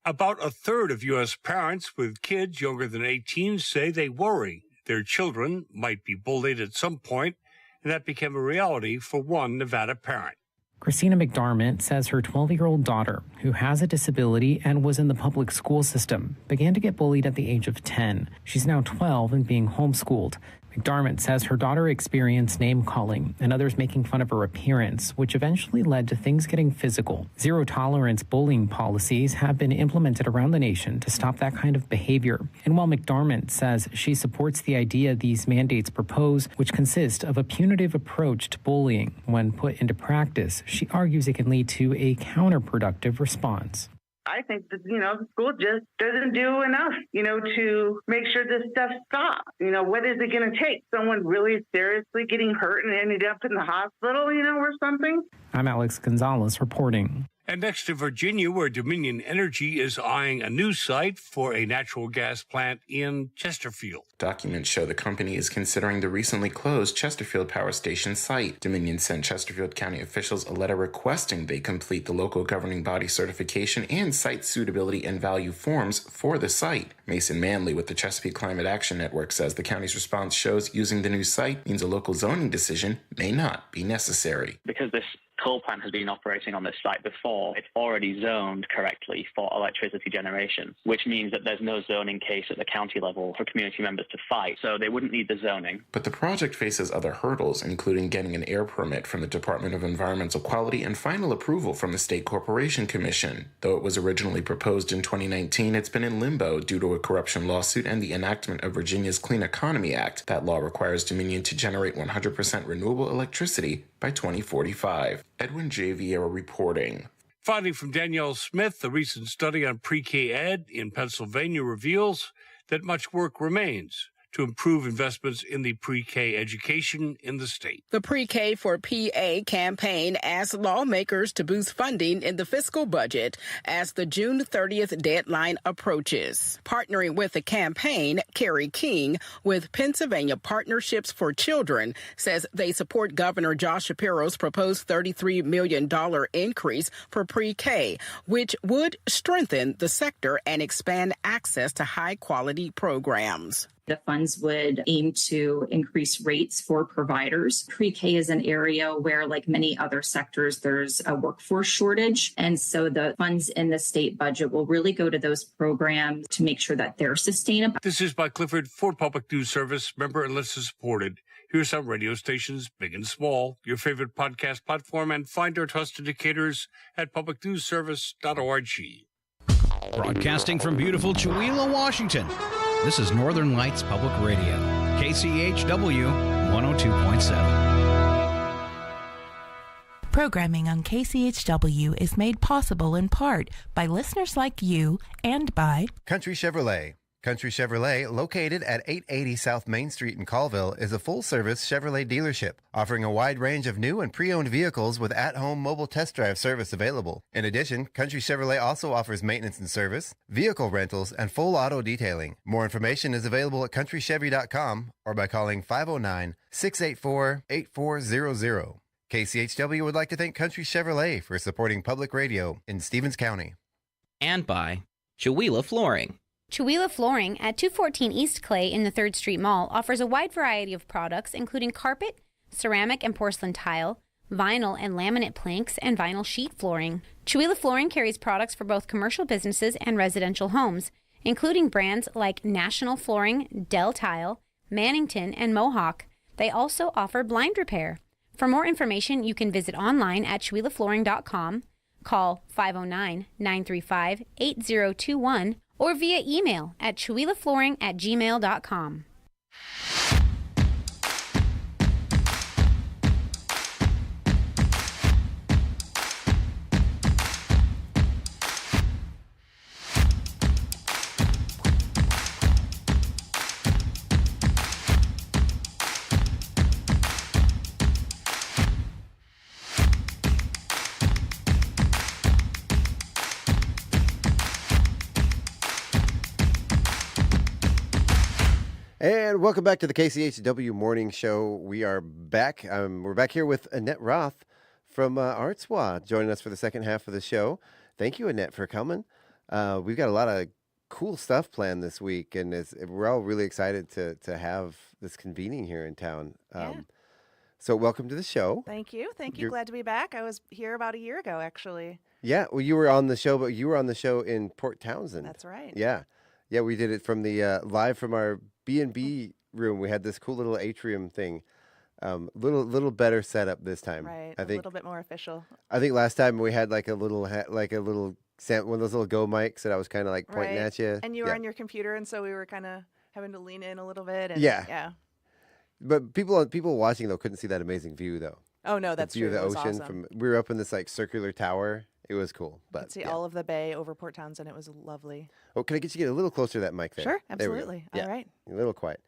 About a third of U.S. parents with kids younger than 18 say they worry their children might be bullied at some point, and that became a reality for one Nevada parent. Christina McDermott says her 12-year-old daughter, who has a disability and was in the public school system, began to get bullied at the age of 10. She's now 12 and being homeschooled. McDermott says her daughter experienced name-calling and others making fun of her appearance, which eventually led to things getting physical. Zero-tolerance bullying policies have been implemented around the nation to stop that kind of behavior. And while McDermott says she supports the idea these mandates propose, which consist of a punitive approach to bullying, when put into practice, she argues it can lead to a counterproductive response. I think that, the school just doesn't do enough, to make sure this stuff stops. What is it going to take? Someone really seriously getting hurt and ended up in the hospital, or something? I'm Alex Gonzalez reporting. And next to Virginia, where Dominion Energy is eyeing a new site for a natural gas plant in Chesterfield. Documents show the company is considering the recently closed Chesterfield Power Station site. Dominion sent Chesterfield County officials a letter requesting they complete the local governing body certification and site suitability and value forms for the site. Mason Manley with the Chesapeake Climate Action Network says the county's response shows using the new site means a local zoning decision may not be necessary. Because this coal plant has been operating on this site before, it's already zoned correctly for electricity generation, which means that there's no zoning case at the county level for community members to fight, so they wouldn't need the zoning. But the project faces other hurdles, including getting an air permit from the Department of Environmental Quality and final approval from the State Corporation Commission. Though it was originally proposed in 2019, it's been in limbo due to a corruption lawsuit and the enactment of Virginia's Clean Economy Act. That law requires Dominion to generate 100% renewable electricity by 2045. Edwin J. Vieira reporting. Finding from Danielle Smith, a recent study on pre-K ed in Pennsylvania reveals that much work remains to improve investments in the pre-K education in the state. The Pre-K for PA campaign asks lawmakers to boost funding in the fiscal budget as the June 30th deadline approaches. Partnering with the campaign, Carrie King with Pennsylvania Partnerships for Children says they support Governor Josh Shapiro's proposed $33 million increase for pre-K, which would strengthen the sector and expand access to high-quality programs. The funds would aim to increase rates for providers. Pre-K is an area where, like many other sectors, there's a workforce shortage. And so the funds in the state budget will really go to those programs to make sure that they're sustainable. This is by Clifford for Public News Service, member and listener supported. Here's some radio stations, big and small, your favorite podcast platform, and find our trust indicators at publicnewsservice.org. Broadcasting from beautiful Chewelah, Washington. This is Northern Lights Public Radio, KCHW 102.7. Programming on KCHW is made possible in part by listeners like you and by Country Chevrolet. Country Chevrolet, located at 880 South Main Street in Colville, is a full-service Chevrolet dealership, offering a wide range of new and pre-owned vehicles with at-home mobile test drive service available. In addition, Country Chevrolet also offers maintenance and service, vehicle rentals, and full auto detailing. More information is available at countrychevy.com or by calling 509-684-8400. KCHW would like to thank Country Chevrolet for supporting public radio in Stevens County. And by Chewelah Flooring. Chewelah Flooring at 214 East Clay in the 3rd Street Mall offers a wide variety of products, including carpet, ceramic and porcelain tile, vinyl and laminate planks, and vinyl sheet flooring. Chewelah Flooring carries products for both commercial businesses and residential homes, including brands like National Flooring, Del Tile, Mannington, and Mohawk. They also offer blind repair. For more information, you can visit online at ChewelahFlooring.com, call 509-935-8021, or via email at ChewelahFlooring@gmail.com. And welcome back to the KCHW Morning Show. We are back. We're back here with Annette Roth from Artswa joining us for the second half of the show. Thank you, Annette, for coming. We've got a lot of cool stuff planned this week, and we're all really excited to have this convening here in town. So welcome to the show. Thank you. Glad to be back. I was here about a year ago, actually. Yeah, well, you were on the show, but you were on the show in Port Townsend. That's right. Yeah, we did it from the live from our B&B room. We had this cool little atrium thing. Little better setup this time. Right. I think a little bit more official. I think last time we had like a little one of those little go mics that I was kind of like pointing at you. And you were on your computer, and so we were kind of having to lean in a little bit. And yeah. But people watching though couldn't see that amazing view though. Oh no, that's the view true. of the ocean awesome. we were up in this like circular tower, It was cool. You could see all of the bay over Port Townsend. It was lovely. Oh, can I get you to get a little closer to that mic there? Sure, There we go. absolutely. Yeah. All right. A little quiet.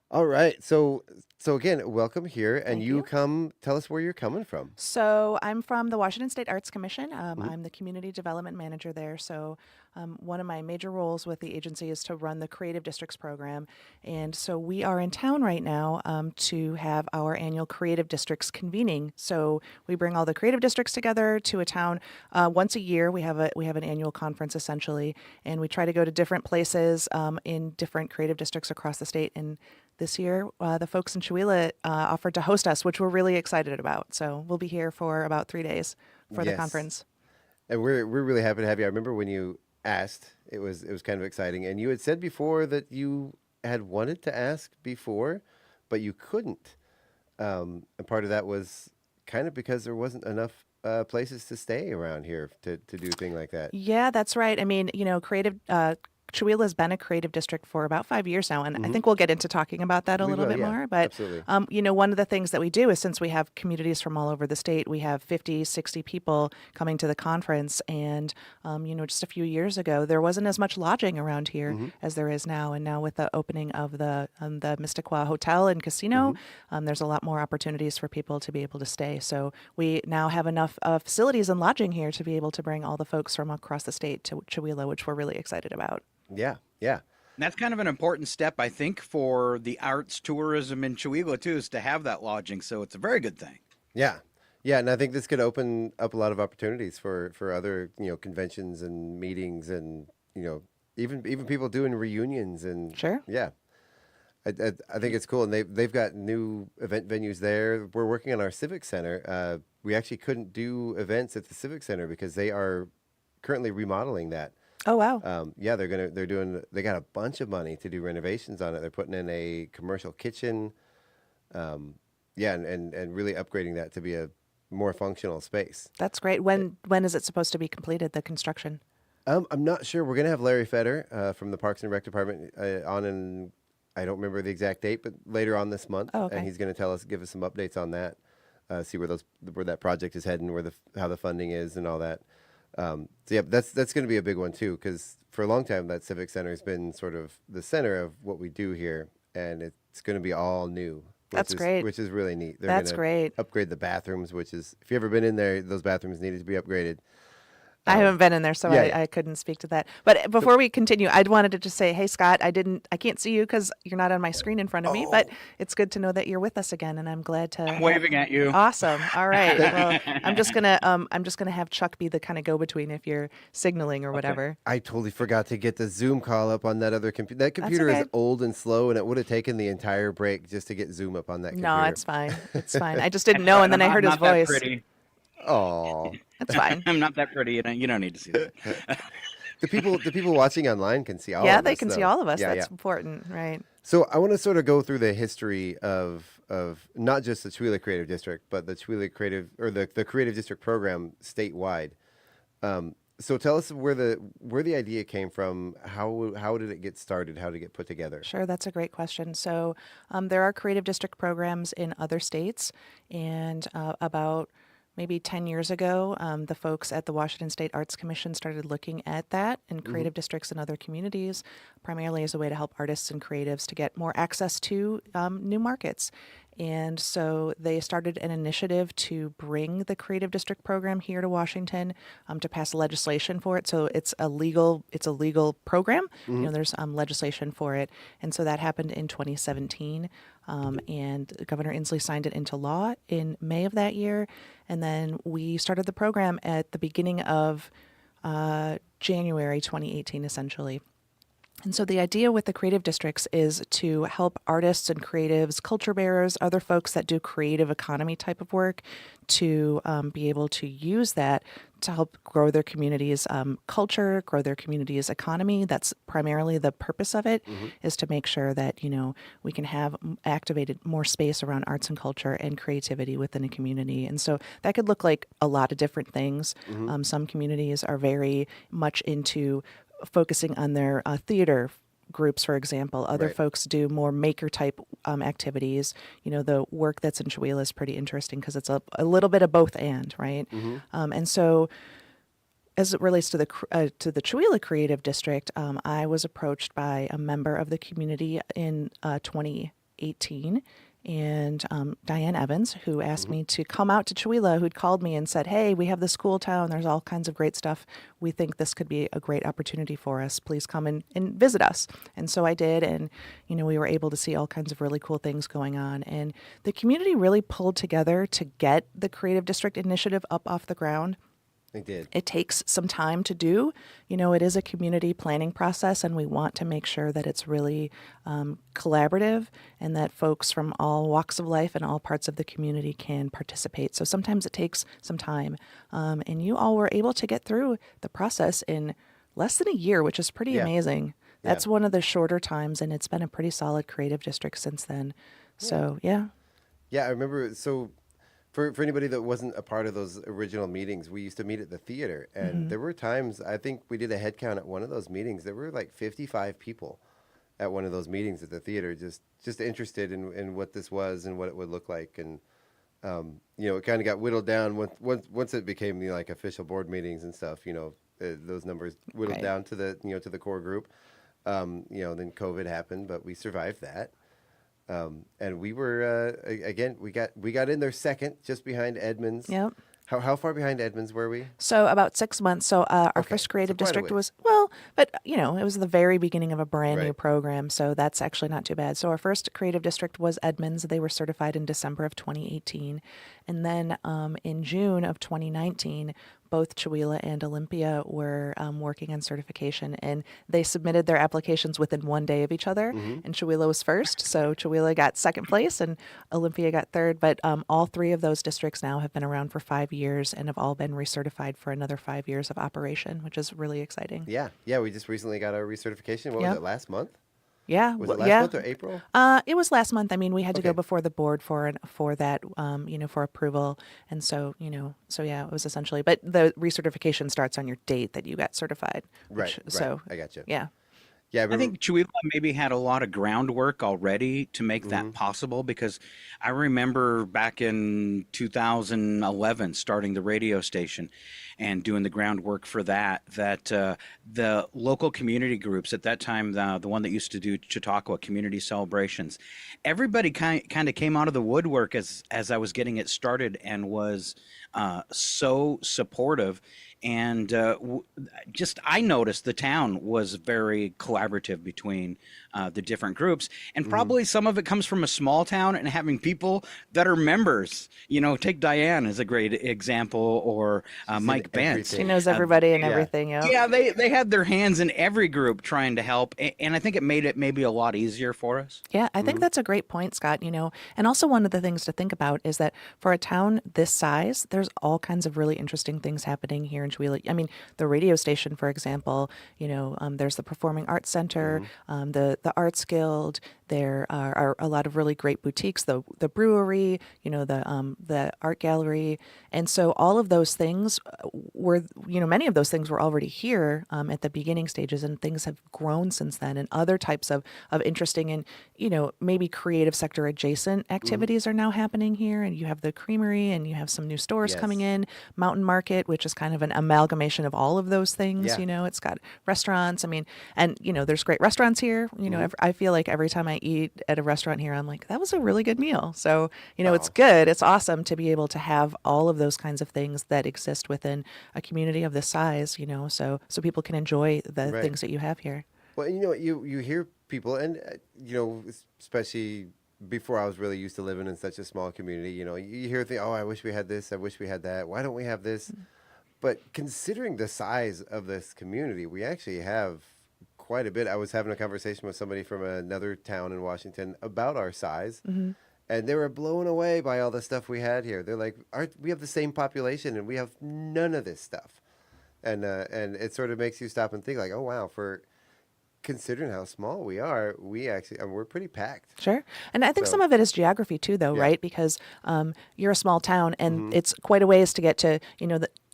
All right. So again, welcome here, and Thank you. tell us where you're coming from. So I'm from the Washington State Arts Commission. I'm the community development manager there. So one of my major roles with the agency is to run the Creative Districts program. And so we are in town right now to have our annual Creative Districts convening. So we bring all the creative districts together to a town once a year. We have an annual conference essentially, and we try to go to different places in different creative districts across the state. And this year, the folks in Chewelah offered to host us, which we're really excited about. So we'll be here for about 3 days for the conference. And we're really happy to have you. I remember when you asked, it was kind of exciting. And you had said before that you had wanted to ask before, but you couldn't. And part of that was kind of because there wasn't enough places to stay around here to do a thing like that. Yeah, that's right. I mean, Chewelah has been a creative district for about 5 years now, and I think we'll get into talking about that a little bit more. But, one of the things that we do is, since we have communities from all over the state, we have 50, 60 people coming to the conference. And, just a few years ago, there wasn't as much lodging around here as there is now. And now with the opening of the Mysticwa Hotel and Casino, there's a lot more opportunities for people to be able to stay. So we now have enough facilities and lodging here to be able to bring all the folks from across the state to Chewelah, which we're really excited about. Yeah. And that's kind of an important step, I think, for the arts tourism in Chewelah, too, is to have that lodging. So it's a very good thing. Yeah. And I think this could open up a lot of opportunities for other, conventions and meetings and, even people doing reunions and sure. Yeah. I think it's cool. And they've got new event venues there. We're working on our Civic Center. We actually couldn't do events at the Civic Center because they are currently remodeling that. Oh, wow. They got a bunch of money to do renovations on it. They're putting in a commercial kitchen. And really upgrading that to be a more functional space. That's great. When is it supposed to be completed, the construction? I'm not sure. We're going to have Larry Feder from the Parks and Rec Department on in, I don't remember the exact date, but later on this month. Oh, okay. And he's going to give us some updates on that, see where that project is heading, how the funding is and all that. That's going to be a big one too, because for a long time that Civic Center has been sort of the center of what we do here, and it's going to be all new. Great. Which is really neat. That's great. Upgrade the bathrooms, which is, if you've ever been in there, those bathrooms needed to be upgraded. I haven't been in there, so I couldn't speak to that. But before we continue, I wanted to just say, hey, Scott, I can't see you because you're not on my screen in front of me, but it's good to know that you're with us again, and I'm glad to. I'm waving at you. Awesome. All right. Well, I'm just gonna have Chuck be the kind of go-between if you're signaling or whatever. I totally forgot to get the Zoom call up on that other computer. That computer is old and slow, and it would have taken the entire break just to get Zoom up on that computer. No, it's fine. It's fine. I just didn't know, and then I heard his voice. Oh, that's fine. I'm not that pretty, and you don't need to see that. The people watching online can see all of us. Yeah, they can see all of us. Yeah, that's important, right? So I want to sort of go through the history of not just the Chewelah Creative District, but the Chewelah Creative, or the Creative District program statewide. So tell us where the idea came from. How did it get started? How did it get put together? Sure, that's a great question. So there are Creative District programs in other states, and about maybe 10 years ago, the folks at the Washington State Arts Commission started looking at that in creative districts and other communities, primarily as a way to help artists and creatives to get more access to new markets. And so they started an initiative to bring the Creative District program here to Washington, to pass legislation for it. So it's a legal program. There's legislation for it. And so that happened in 2017. And Governor Inslee signed it into law in May of that year. And then we started the program at the beginning of January 2018, essentially. And so the idea with the creative districts is to help artists and creatives, culture bearers, other folks that do creative economy type of work to be able to use that to help grow their community's culture, grow their community's economy. That's primarily the purpose of it, is to make sure that, we can have activated more space around arts and culture and creativity within a community. And so that could look like a lot of different things. Some communities are very much into focusing on their theater groups, for example. Other folks do more maker type activities. The work that's in Chewelah is pretty interesting because it's a little bit of both and, right? And so as it relates to the Chewelah Creative District, I was approached by a member of the community in 2018. And Diane Evans, who asked me to come out to Chewelah, who'd called me and said, hey, we have this cool town. There's all kinds of great stuff. We think this could be a great opportunity for us. Please come and visit us. And so I did. And, we were able to see all kinds of really cool things going on. And the community really pulled together to get the Creative District Initiative up off the ground. They did. It takes some time to do. It is a community planning process, and we want to make sure that it's really collaborative and that folks from all walks of life and all parts of the community can participate. So sometimes it takes some time. And you all were able to get through the process in less than a year, which is pretty amazing. That's one of the shorter times, and it's been a pretty solid creative district since then. So, yeah. Yeah, I remember. So for anybody that wasn't a part of those original meetings, we used to meet at the theater. And there were times, I think we did a head count at one of those meetings. There were like 55 people at one of those meetings at the theater, just interested in what this was and what it would look like. And, it kind of got whittled down once it became like official board meetings and stuff, those numbers whittled down to the, to the core group. Then COVID happened, but we survived that. And we were again. We got in there second, just behind Edmonds. Yep. How far behind Edmonds were we? So about 6 months. So our first creative district was but it was the very beginning of a brand new program. So that's actually not too bad. So our first creative district was Edmonds. They were certified in December of 2018, and then in June of 2019. Both Chewelah and Olympia were working on certification, and they submitted their applications within 1 day of each other. And Chewelah was first, so Chewelah got second place, and Olympia got third. But all three of those districts now have been around for 5 years and have all been recertified for another 5 years of operation, which is really exciting. Yeah. We just recently got our recertification. What was it, last month? Yeah. Was it last month or April? It was last month. I mean, we had to go before the board for that, for approval. And so, it was essentially, but the recertification starts on your date that you got certified. Right. So I got you. Yeah. Yeah, I think Chewelah maybe had a lot of groundwork already to make that possible, because I remember back in 2011 starting the radio station and doing the groundwork for that the local community groups at that time, the one that used to do Chautauqua community celebrations, everybody kind of came out of the woodwork as I was getting it started and was so supportive. And I noticed the town was very collaborative between the different groups, and probably some of it comes from a small town and having people that are members. Take Diane as a great example, or Mike Bentz. She knows everybody and everything. Yeah, they had their hands in every group trying to help, and I think it made it maybe a lot easier for us. Yeah, I think that's a great point, Scott. And also one of the things to think about is that for a town this size, there's all kinds of really interesting things happening here in Chewelah. I mean, the radio station, for example, there's the Performing Arts Center, the Arts Guild. There are a lot of really great boutiques, the brewery, the art gallery. And so all of those things were, many of those things were already here at the beginning stages, and things have grown since then. And other types of interesting and, maybe creative sector adjacent activities are now happening here. And you have the creamery, and you have some new stores coming in, Mountain Market, which is kind of an amalgamation of all of those things. It's got restaurants. I mean, and, there's great restaurants here. I feel like every time I eat at a restaurant here, I'm like, that was a really good meal. So, it's good. It's awesome to be able to have all of those kinds of things that exist within a community of this size, so people can enjoy the things that you have here. Well, you hear people, and, especially before I was really used to living in such a small community, you hear things, I wish we had this. I wish we had that. Why don't we have this? But considering the size of this community, we actually have quite a bit. I was having a conversation with somebody from another town in Washington about our size, and they were blown away by all the stuff we had here. They're like, we have the same population, and we have none of this stuff. And it sort of makes you stop and think like, oh, wow, for considering how small we are, we're pretty packed. Sure. And I think some of it is geography too, though, right? Because you're a small town, and it's quite a ways to get to,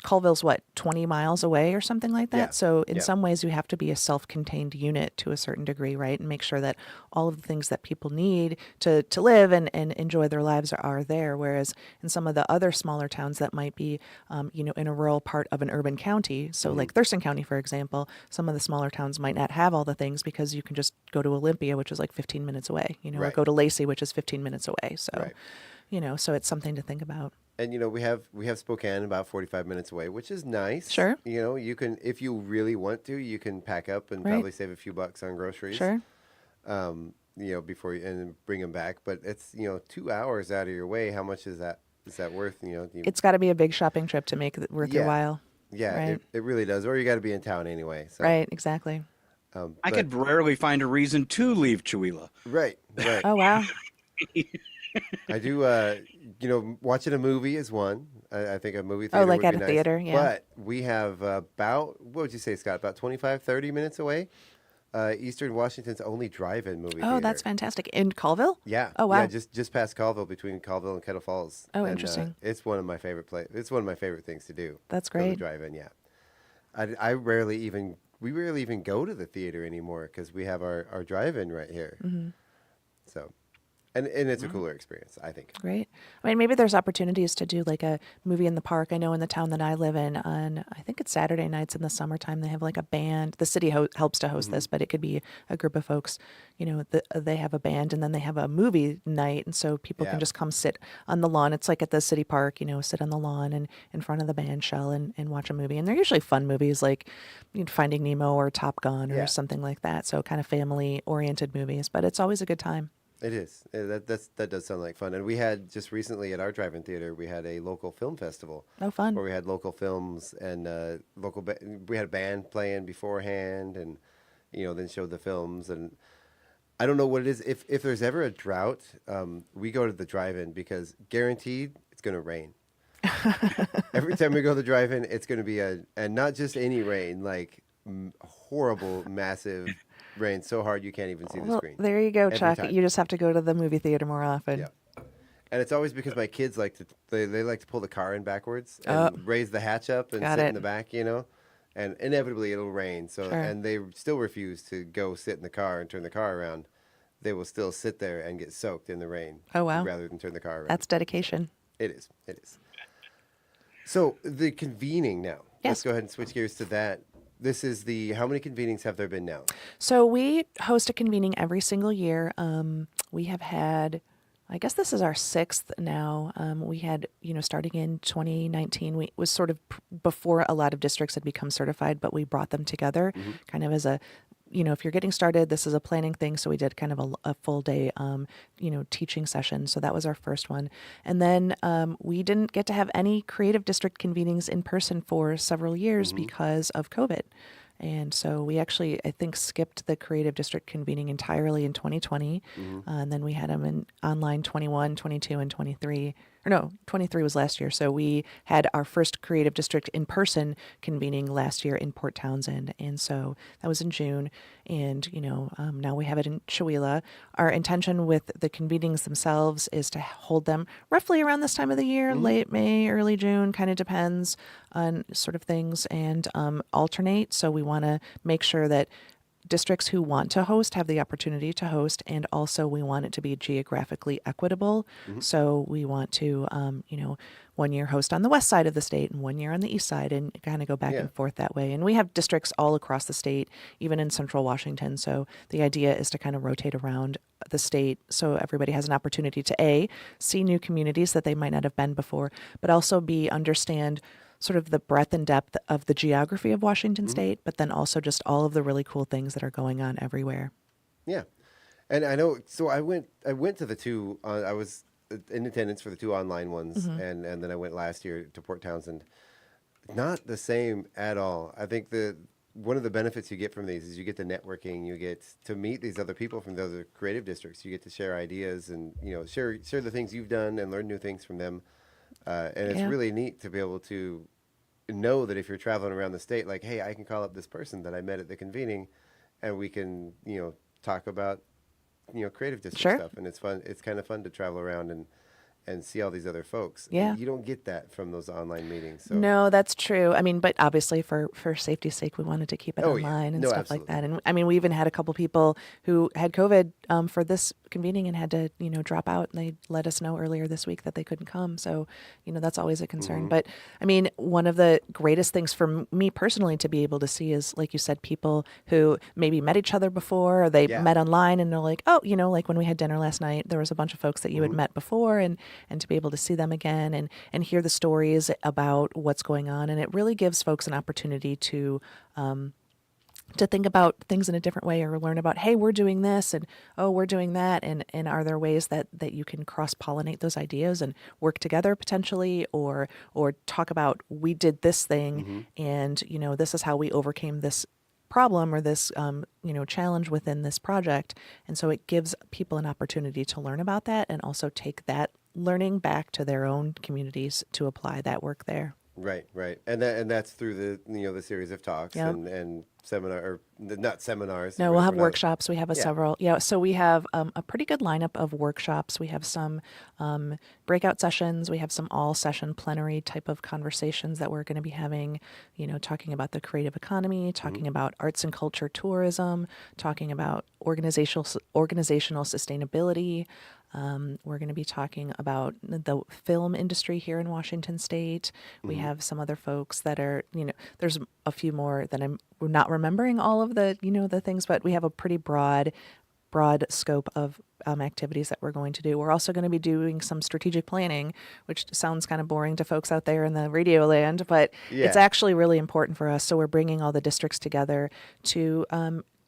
Colville's 20 miles away or something like that. Yeah. So in Yeah. some ways you have to be a self-contained unit to a certain degree, right? And make sure that all of the things that people need to live and enjoy their lives are there. Whereas in some of the other smaller towns that might be, in a rural part of an urban county, so like Thurston County, for example, some of the smaller towns might not have all the things because you can just go to Olympia, which is like 15 minutes away, or Right. go to Lacey, which is 15 minutes away. So, Right. So it's something to think about. And we have Spokane about 45 minutes away, which is nice. Sure. You can, if you really want to, you can pack up and Right. probably save a few bucks on groceries. Sure. Before and bring them back. But it's 2 hours out of your way. How much is that? Is that worth? It's got to be a big shopping trip to make it worth your while. Yeah, Right. it really does. Or you got to be in town anyway. So. Right. Exactly. I could rarely find a reason to leave Chewelah. Right. Oh wow. I do. Watching a movie is one. I think a movie theater. Oh, like would at be a nice. theater, yeah. But we have about, what would you say, Scott? About 25, 30 minutes away. Eastern Washington's only drive-in movie theater. Oh, that's fantastic. In Colville? Yeah. Oh wow. Yeah, just past Colville, between Colville and Kettle Falls. Oh, And, interesting. it's one of my favorite It's one of my favorite things to do. That's Go to great. drive-in, yeah. We rarely even go to the theater anymore because we have our drive-in right here. Mm-hmm. So, and it's a cooler experience, I think. Great. I mean, maybe there's opportunities to do like a movie in the park. I know in the town that I live in, on I think it's Saturday nights in the summertime, they have like a band. The city helps to host this, but it could be a group of folks. They have a band and then they have a movie night, and so people can just come sit on the lawn. It's like at the city park, sit on the lawn and in front of the band shell and watch a movie. And they're usually fun movies like Finding Nemo or Top Gun or something like that. So kind of family-oriented movies, but it's always a good time. It is. That does sound like fun. And we had just recently at our drive-in theater, we had a local film festival. Oh, fun. Where we had local films and we had a band playing beforehand and, then showed the films. And I don't know what it is. If there's ever a drought, we go to the drive-in because guaranteed it's going to rain. Every time we go to the drive-in, it's going to be and not just any rain, like horrible, massive rain so hard you can't even see the screen. There you go, Every Chuck. time. You just have to go to the movie theater more often. Yeah. And it's always because my kids they like to pull the car in backwards and raise the hatch up and Got sit it. in the back, and inevitably it'll rain. So Sure. and they still refuse to go sit in the car and turn the car around. They will still sit there and get soaked in the rain. Oh, wow. Rather than turn the car around. That's dedication. It is. So the convening now. Yes. Let's go ahead and switch gears to that. This is how many convenings have there been now? So we host a convening every single year. We have had, I guess this is our sixth now. We had, starting in 2019, we was sort of before a lot of districts had become certified, but we brought them together kind of as a, if you're getting started, this is a planning thing. So we did kind of a full day, teaching session. So that was our first one. And then we didn't get to have any creative district convenings in person for several years because of COVID. And so we actually, I think, skipped the creative district convening entirely in 2020. And then we had them in online 21, 22, and 23. Or no, 23 was last year. So we had our first creative district in person convening last year in Port Townsend. And so that was in June. And, now we have it in Chewelah. Our intention with the convenings themselves is to hold them roughly around this time of the year, late May, early June, kind of depends on sort of things, and alternate. So we want to make sure that districts who want to host have the opportunity to host, and also we want it to be geographically equitable. So we want to, 1 year host on the west side of the state and 1 year on the east side, and kind of go back and forth that way. And we have districts all across the state, even in central Washington. So the idea is to kind of rotate around the state so everybody has an opportunity to A, see new communities that they might not have been before, but also B, understand sort of the breadth and depth of the geography of Washington state, but then also just all of the really cool things that are going on everywhere. Yeah. And I know, so I went to the two, I was in attendance for the two online ones, and then I went last year to Port Townsend. Not the same at all. I think one of the benefits you get from these is you get the networking, you get to meet these other people from the other creative districts, you get to share ideas and, share the things you've done and learn new things from them. And it's really neat to be able to know that if you're traveling around the state, like, hey, I can call up this person that I met at the convening and we can, talk about, creative district stuff. And it's fun. It's kind of fun to travel around and and see all these other folks. Yeah. And you don't get that from those online meetings. So. No, that's true. I mean, but obviously for safety's sake, we wanted to keep it Oh, yeah. online and No, stuff absolutely. like that. And I mean, we even had a couple people who had COVID for this convening and had to, drop out. And they let us know earlier this week that they couldn't come. So, that's always a concern. Mm-hmm. But I mean, one of the greatest things for me personally to be able to see is, like you said, people who maybe met each other before, or they met online and they're like, oh, like when we had dinner last night, there was a bunch of folks that you had met before, and to be able to see them again and hear the stories about what's going on. And it really gives folks an opportunity to think about things in a different way, or learn about, hey, we're doing this, and oh, we're doing that, and are there ways that you can cross-pollinate those ideas and work together potentially, or talk about, we did this thing, and this is how we overcame this problem or this challenge within this project. And so it gives people an opportunity to learn about that, and also take that learning back to their own communities to apply that work there. Right. And that's through the the series of talks and seminar, or not seminars. No, we'll have workshops. We have several. So we have a pretty good lineup of workshops. We have some breakout sessions. We have some all session plenary type of conversations that we're going to be having, talking about the creative economy, talking about arts and culture tourism, talking about organizational sustainability. We're going to be talking about the film industry here in Washington State. We have some other folks that are, there's a few more that I'm not remembering all of the, the things, but we have a pretty broad scope of activities that we're going to do. We're also going to be doing some strategic planning, which sounds kind of boring to folks out there in the radio land, but it's actually really important for us. So we're bringing all the districts together to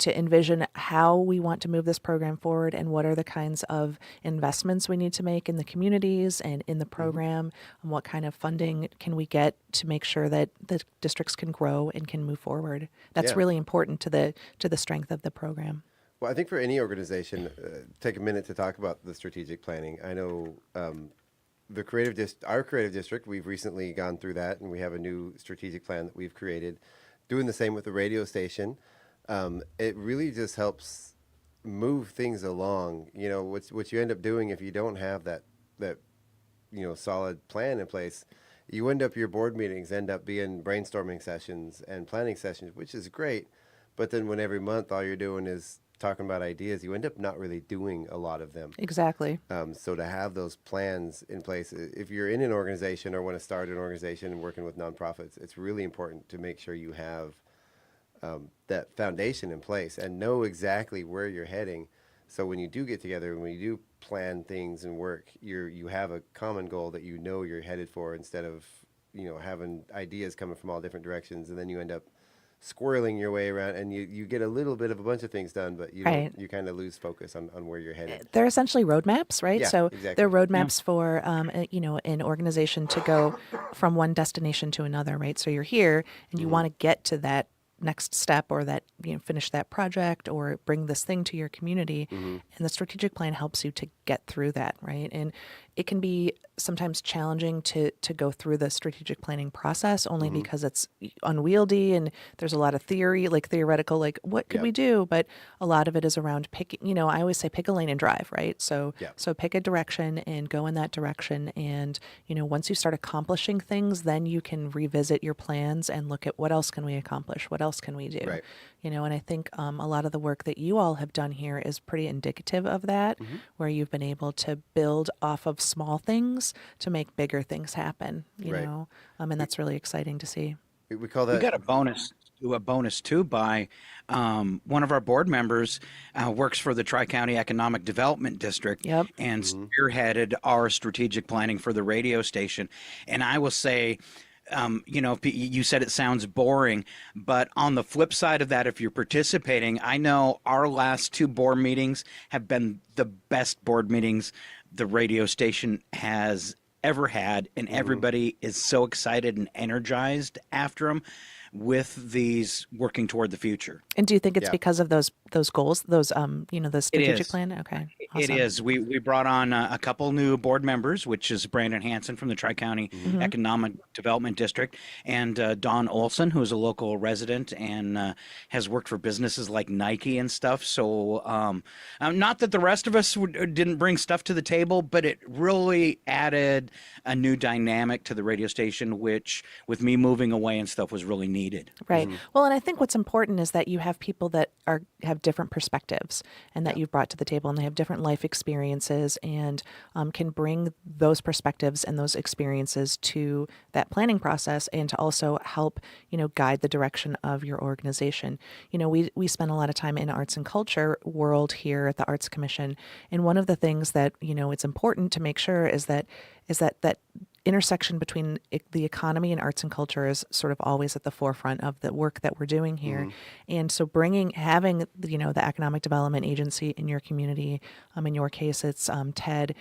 envision how we want to move this program forward, and what are the kinds of investments we need to make in the communities and in the program, and what kind of funding can we get to make sure that the districts can grow and can move forward. That's really important to the strength of the program. Well, I think for any organization, take a minute to talk about the strategic planning. I know our creative district, we've recently gone through that, and we have a new strategic plan that we've created. Doing the same with the radio station. It really just helps move things along. What you end up doing if you don't have that solid plan in place, your board meetings end up being brainstorming sessions and planning sessions, which is great. But then when every month all you're doing is talking about ideas, you end up not really doing a lot of them. Exactly. So to have those plans in place, if you're in an organization or want to start an organization and working with nonprofits, it's really important to make sure you have that foundation in place and know exactly where you're heading. So when you do get together and when you do plan things and work, you have a common goal that you're headed for, instead of having ideas coming from all different directions, and then you end up squirreling your way around, and you get a little bit of a bunch of things done, but you kind of lose focus on where you're headed. They're essentially roadmaps, right? Yeah, so exactly. They're roadmaps for an organization to go from one destination to another, right? So you're here and you want to get to that next step, or that finish that project, or bring this thing to your community, and the strategic plan helps you to get through that, right? And it can be sometimes challenging to go through the strategic planning process, only because it's unwieldy and there's a lot of theoretical, like what could we do? But a lot of it is around picking, I always say pick a lane and drive, right? So pick a direction and go in that direction. And, once you start accomplishing things, then you can revisit your plans and look at what else can we accomplish? What else can we do? Right. And I think a lot of the work that you all have done here is pretty indicative of that, where you've been able to build off of small things to make bigger things happen, you know, and that's really exciting to see. We call that. We got a bonus too by one of our board members works for the Tri-County Economic Development District and spearheaded our strategic planning for the radio station. And I will say, you said it sounds boring, but on the flip side of that, if you're participating, I know our last two board meetings have been the best board meetings the radio station has ever had, and everybody is so excited and energized after them with these working toward the future. And do you think it's because of those goals, the strategic plan? Okay. It Awesome. is. We brought on a couple new board members, which is Brandon Hansen from the Tri-County Economic Development District, and Don Olson, who is a local resident and has worked for businesses like Nike and stuff. So not that the rest of us didn't bring stuff to the table, but it really added a new dynamic to the radio station, which with me moving away and stuff was really needed. Right. Well, and I think what's important is that you have people that have different perspectives and that you've brought to the table, and they have different life experiences and can bring those perspectives and those experiences to that planning process and to also help, guide the direction of your organization. We spend a lot of time in arts and culture world here at the Arts Commission, and one of the things that, it's important to make sure is that intersection between the economy and arts and culture is sort of always at the forefront of the work that we're doing here. And so having the economic development agency in your community, in your case, it's TED,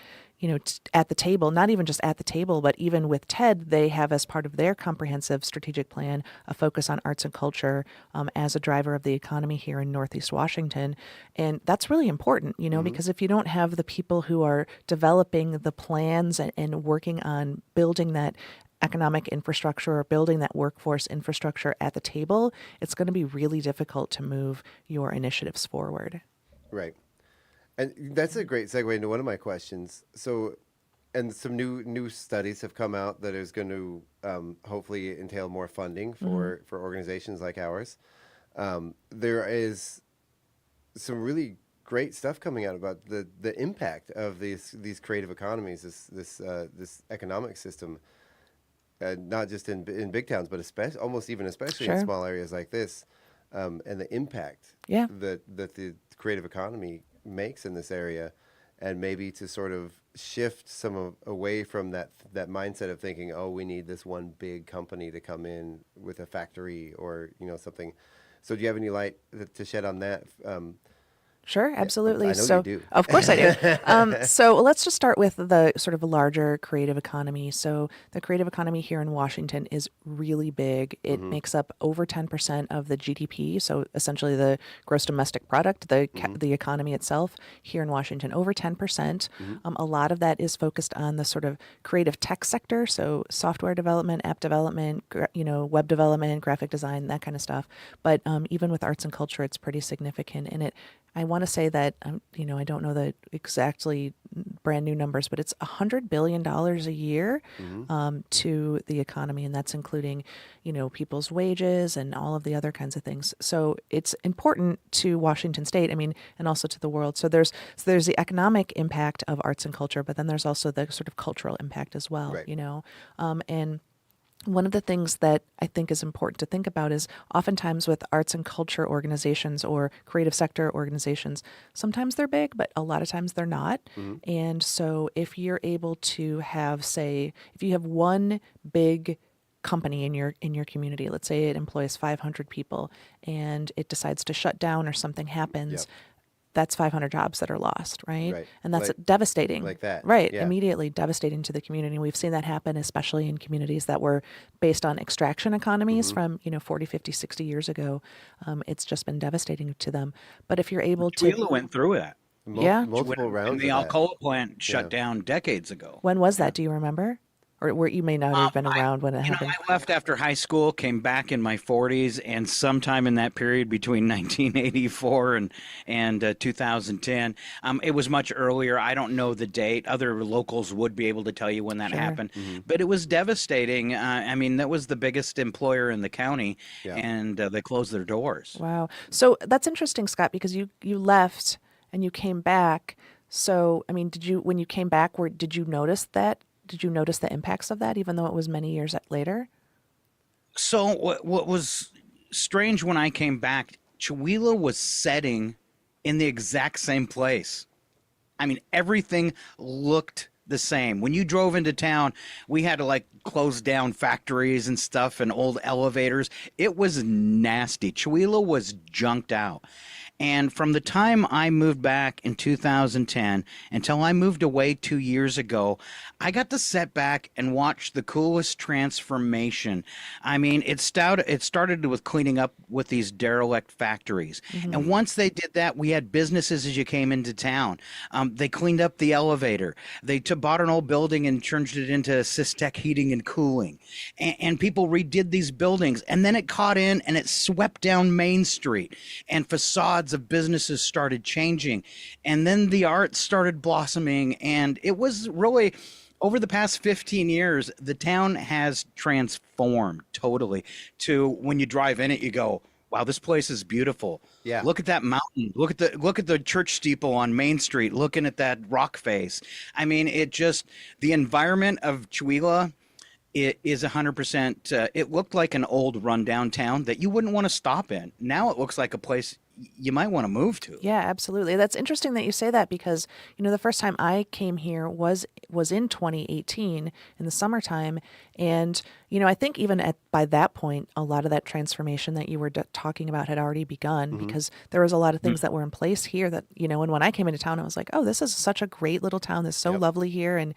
at the table, not even just at the table, but even with TED, they have as part of their comprehensive strategic plan, a focus on arts and culture as a driver of the economy here in Northeast Washington. And that's really important, because if you don't have the people who are developing the plans and working on building that economic infrastructure or building that workforce infrastructure at the table, it's going to be really difficult to move your initiatives forward. Right. And that's a great segue into one of my questions. So, and some new studies have come out that is going to hopefully entail more funding for organizations like ours. There is some really great stuff coming out about the impact of these creative economies, this economic system, not just in big towns, but especially in small areas like this, and the impact that the creative economy makes in this area, and maybe to sort of shift away from that mindset of thinking, oh, we need this one big company to come in with a factory or something. So do you have any light to shed on that? Sure, absolutely. I know you do. Of course I do. So let's just start with the sort of larger creative economy. So the creative economy here in Washington is really big. It makes up over 10% of the GDP, so essentially the gross domestic product, the economy itself here in Washington, over 10%. A lot of that is focused on the sort of creative tech sector, so software development, app development, web development, graphic design, that kind of stuff. But even with arts and culture, it's pretty significant. And I want to say that, I don't know the exactly brand new numbers, but it's $100 billion a year to the economy. And that's including, people's wages and all of the other kinds of things. So it's important to Washington State, and also to the world. So there's the economic impact of arts and culture, but then there's also the sort of cultural impact as well, and one of the things that I think is important to think about is oftentimes with arts and culture organizations or creative sector organizations, sometimes they're big, but a lot of times they're not. And so if you're able to have, if you have one big company in your community, let's say it employs 500 people and it decides to shut down or something happens, that's 500 jobs that are lost, right? And that's devastating. Like that. Right, immediately devastating to the community. We've seen that happen, especially in communities that were based on extraction economies from, 40, 50, 60 years ago. It's just been devastating to them. But if you're able to... Wheeler went through that. Multiple rounds and the Alcoa plant shut down decades ago. When was that? Do you remember? Or where you may not have been around when it happened? I left after high school, came back in my 40s, and sometime in that period between 1984 and 2010, it was much earlier. I don't know the date. Other locals would be able to tell you when that happened. But it was devastating. That was the biggest employer in the county, and they closed their doors. Wow. So that's interesting, Scott, because you left and you came back. So, when you came back, did you notice that? Did you notice the impacts of that, even though it was many years later? So what was strange when I came back, Chihuahua was setting in the exact same place. Everything looked the same. When you drove into town, we had to close down factories and stuff and old elevators. It was nasty. Chihuahua was junked out. And from the time I moved back in 2010 until I moved away 2 years ago, I got to sit back and watch the coolest transformation. I mean, it started with cleaning up with these derelict factories. And once they did that, we had businesses as you came into town. They cleaned up the elevator. They bought an old building and changed it into Systech heating and cooling. And people redid these buildings. And then it caught in and it swept down Main Street. And facades of businesses started changing. And then the arts started blossoming. And it was really, over the past 15 years, the town has transformed totally to when you drive in it, you go, wow, this place is beautiful. Yeah. Look at that mountain. Look at the church steeple on Main Street, looking at that rock face. I mean, the environment of Chewelah, it is 100%. It looked like an old rundown town that you wouldn't want to stop in. Now it looks like a place you might want to move to. Yeah, absolutely. That's interesting that you say that because, the first time I came here was in 2018 in the summertime. And, I think even by that point, a lot of that transformation that you were talking about had already begun because there was a lot of things that were in place here that, and when I came into town, I was like, oh, this is such a great little town. This is so lovely here. And,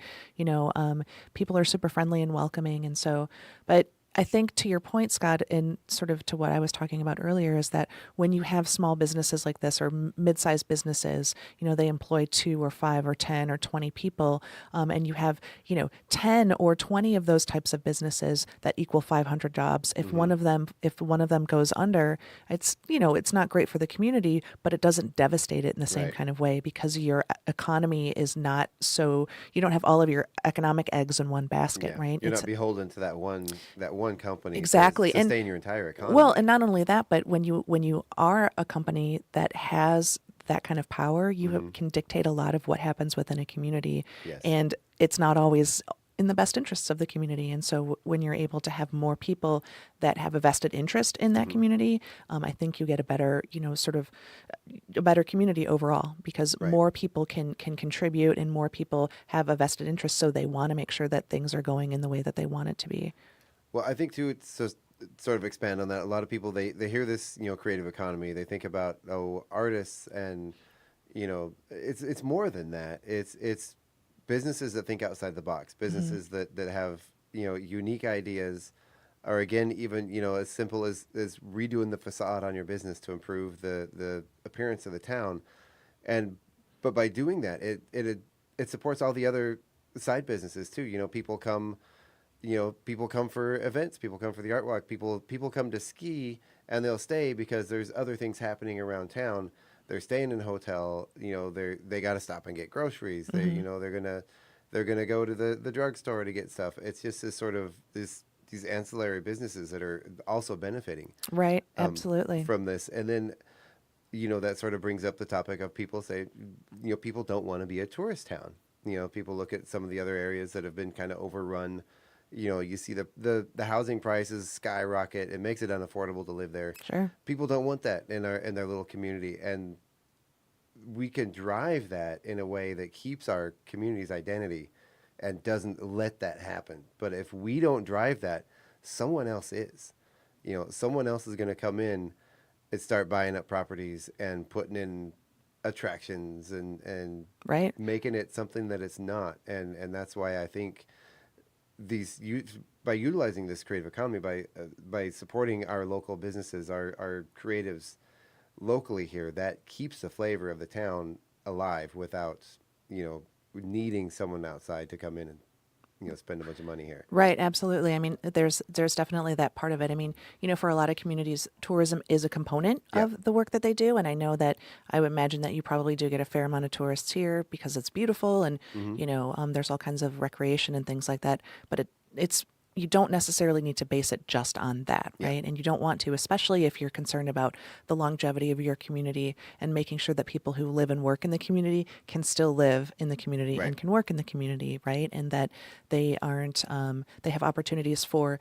people are super friendly and welcoming. And so, but I think to your point, Scott, and sort of to what I was talking about earlier, is that when you have small businesses like this or mid-sized businesses, they employ 2 or 5 or 10 or 20 people, and you have, 10 or 20 of those types of businesses that equal 500 jobs. If one of them goes under, it's not great for the community, but it doesn't devastate it in the same kind of way because your economy is not so, you don't have all of your economic eggs in one basket, right? You're not beholden to that one company exactly to sustain your entire economy. Well, and not only that, but when you are a company that has that kind of power, you can dictate a lot of what happens within a community. Yes. And it's not always in the best interests of the community. And so when you're able to have more people that have a vested interest in that community, I think you get a better, a better community overall because more people can contribute and more people have a vested interest. So they want to make sure that things are going in the way that they want it to be. Well, I think too, it's just sort of expand on that. A lot of people, they hear this, creative economy. They think about, artists and, it's more than that. It's businesses that think outside the box, businesses that have, unique ideas, or again, even, as simple as redoing the facade on your business to improve the appearance of the town. But by doing that, it supports all the other side businesses too. People come for events, people come for the art walk, people come to ski and they'll stay because there's other things happening around town. They're staying in a hotel, they got to stop and get groceries. They're going to go to the drugstore to get stuff. It's just this sort of these ancillary businesses that are also benefiting. Right. Absolutely. From this. And then, that sort of brings up the topic of people say, people don't want to be a tourist town. People look at some of the other areas that have been kind of overrun. You see the housing prices skyrocket. It makes it unaffordable to live there. Sure. People don't want that in their little community, and we can drive that in a way that keeps our community's identity and doesn't let that happen. But if we don't drive that, someone else is. Someone else is going to come in and start buying up properties and putting in attractions and making it something that it's not. And that's why I think by utilizing this creative economy, by supporting our local businesses, our creatives locally here, that keeps the flavor of the town alive without, needing someone outside to come in and spend a bunch of money here. Right, absolutely. I mean, there's definitely that part of it. I mean, for a lot of communities, tourism is a component of the work that they do, and I would imagine that you probably do get a fair amount of tourists here because it's beautiful, and there's all kinds of recreation and things like that. But it's you don't necessarily need to base it just on that, right? And you don't want to, especially if you're concerned about the longevity of your community and making sure that people who live and work in the community can still live in the community and can work in the community, right? And that they aren't, they have opportunities for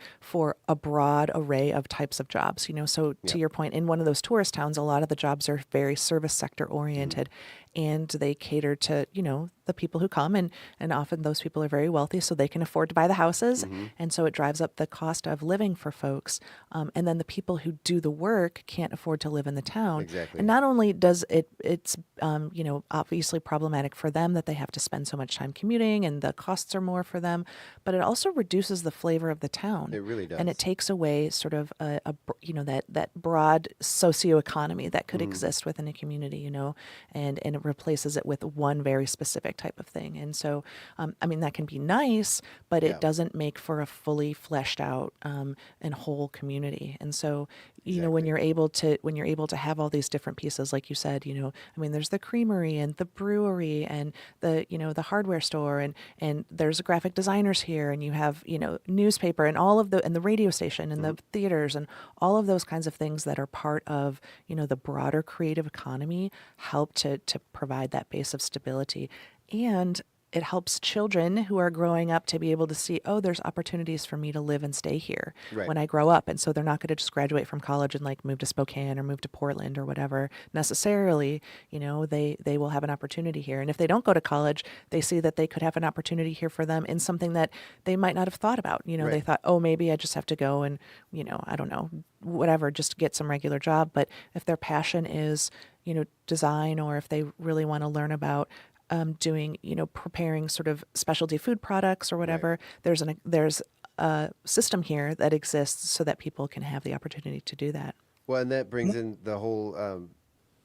a broad array of types of jobs, So to your point, in one of those tourist towns, a lot of the jobs are very service sector oriented. and they cater to, the people who come, and often those people are very wealthy, so they can afford to buy the houses. And so it drives up the cost of living for folks. And then the people who do the work can't afford to live in the town. Exactly. And not only does it's obviously problematic for them that they have to spend so much time commuting and the costs are more for them, but it also reduces the flavor of the town. It really does. And it takes away sort of that broad socioeconomy that could exist within a community, and it replaces it with one very specific type of thing. And so, that can be nice, but it doesn't make for a fully fleshed out and whole community. And so, when you're able to have all these different pieces, like you said, there's the creamery and the brewery and the hardware store, and there's graphic designers here, and you have, newspaper and all of and the radio station and the theaters and all of those kinds of things that are part of, the broader creative economy help to provide that base of stability. And it helps children who are growing up to be able to see, oh, there's opportunities for me to live and stay here when I grow up. And so they're not going to just graduate from college and move to Spokane or move to Portland or whatever necessarily. They will have an opportunity here. And if they don't go to college, they see that they could have an opportunity here for them in something that they might not have thought about. They thought, oh, maybe I just have to go and, I don't know, whatever, just get some regular job. But if their passion is, design, or if they really want to learn about doing, preparing sort of specialty food products or whatever, there's a system here that exists so that people can have the opportunity to do that. Well, and that brings in the whole,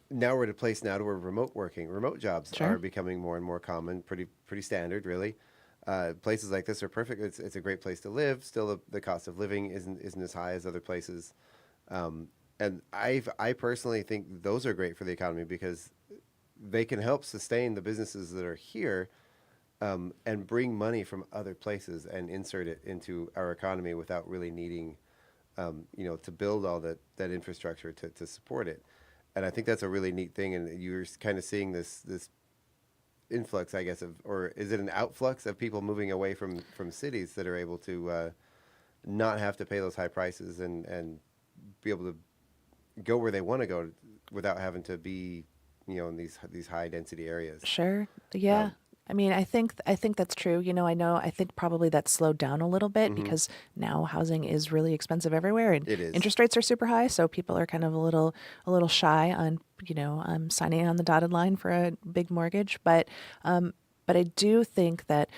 now we're at a place now where remote jobs are becoming more and more common, pretty standard, really. Places like this are perfect. It's a great place to live. Still, the cost of living isn't as high as other places. And I personally think those are great for the economy because they can help sustain the businesses that are here, and bring money from other places and insert it into our economy without really needing, to build all that infrastructure to support it. And I think that's a really neat thing. And you're kind of seeing this influx, I guess, or is it an outflux of people moving away from cities that are able to not have to pay those high prices and be able to go where they want to go without having to be, in these high density areas. Sure. Yeah. I think that's true. I think probably that's slowed down a little bit because now housing is really expensive everywhere, and it is. Interest rates are super high, so people are kind of a little shy on signing on the dotted line for a big mortgage. But I do think that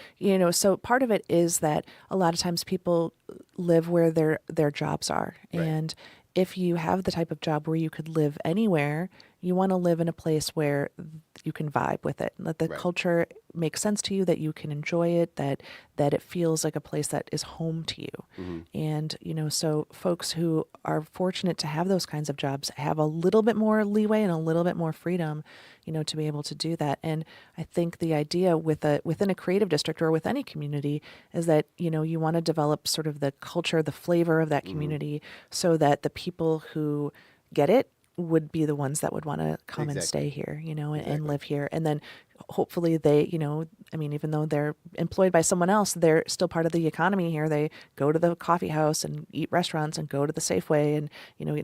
so part of it is that a lot of times people live where their jobs are, and if you have the type of job where you could live anywhere, you want to live in a place where you can vibe with it, that the culture makes sense to you, that you can enjoy it, that it feels like a place that is home to you. And, so folks who are fortunate to have those kinds of jobs have a little bit more leeway and a little bit more freedom, to be able to do that. And I think the idea within a creative district or with any community is that, you want to develop sort of the culture, the flavor of that community so that the people who get it would be the ones that would want to come and stay here, and live here. And then hopefully they, even though they're employed by someone else, they're still part of the economy here. They go to the coffee house and eat restaurants and go to the Safeway and,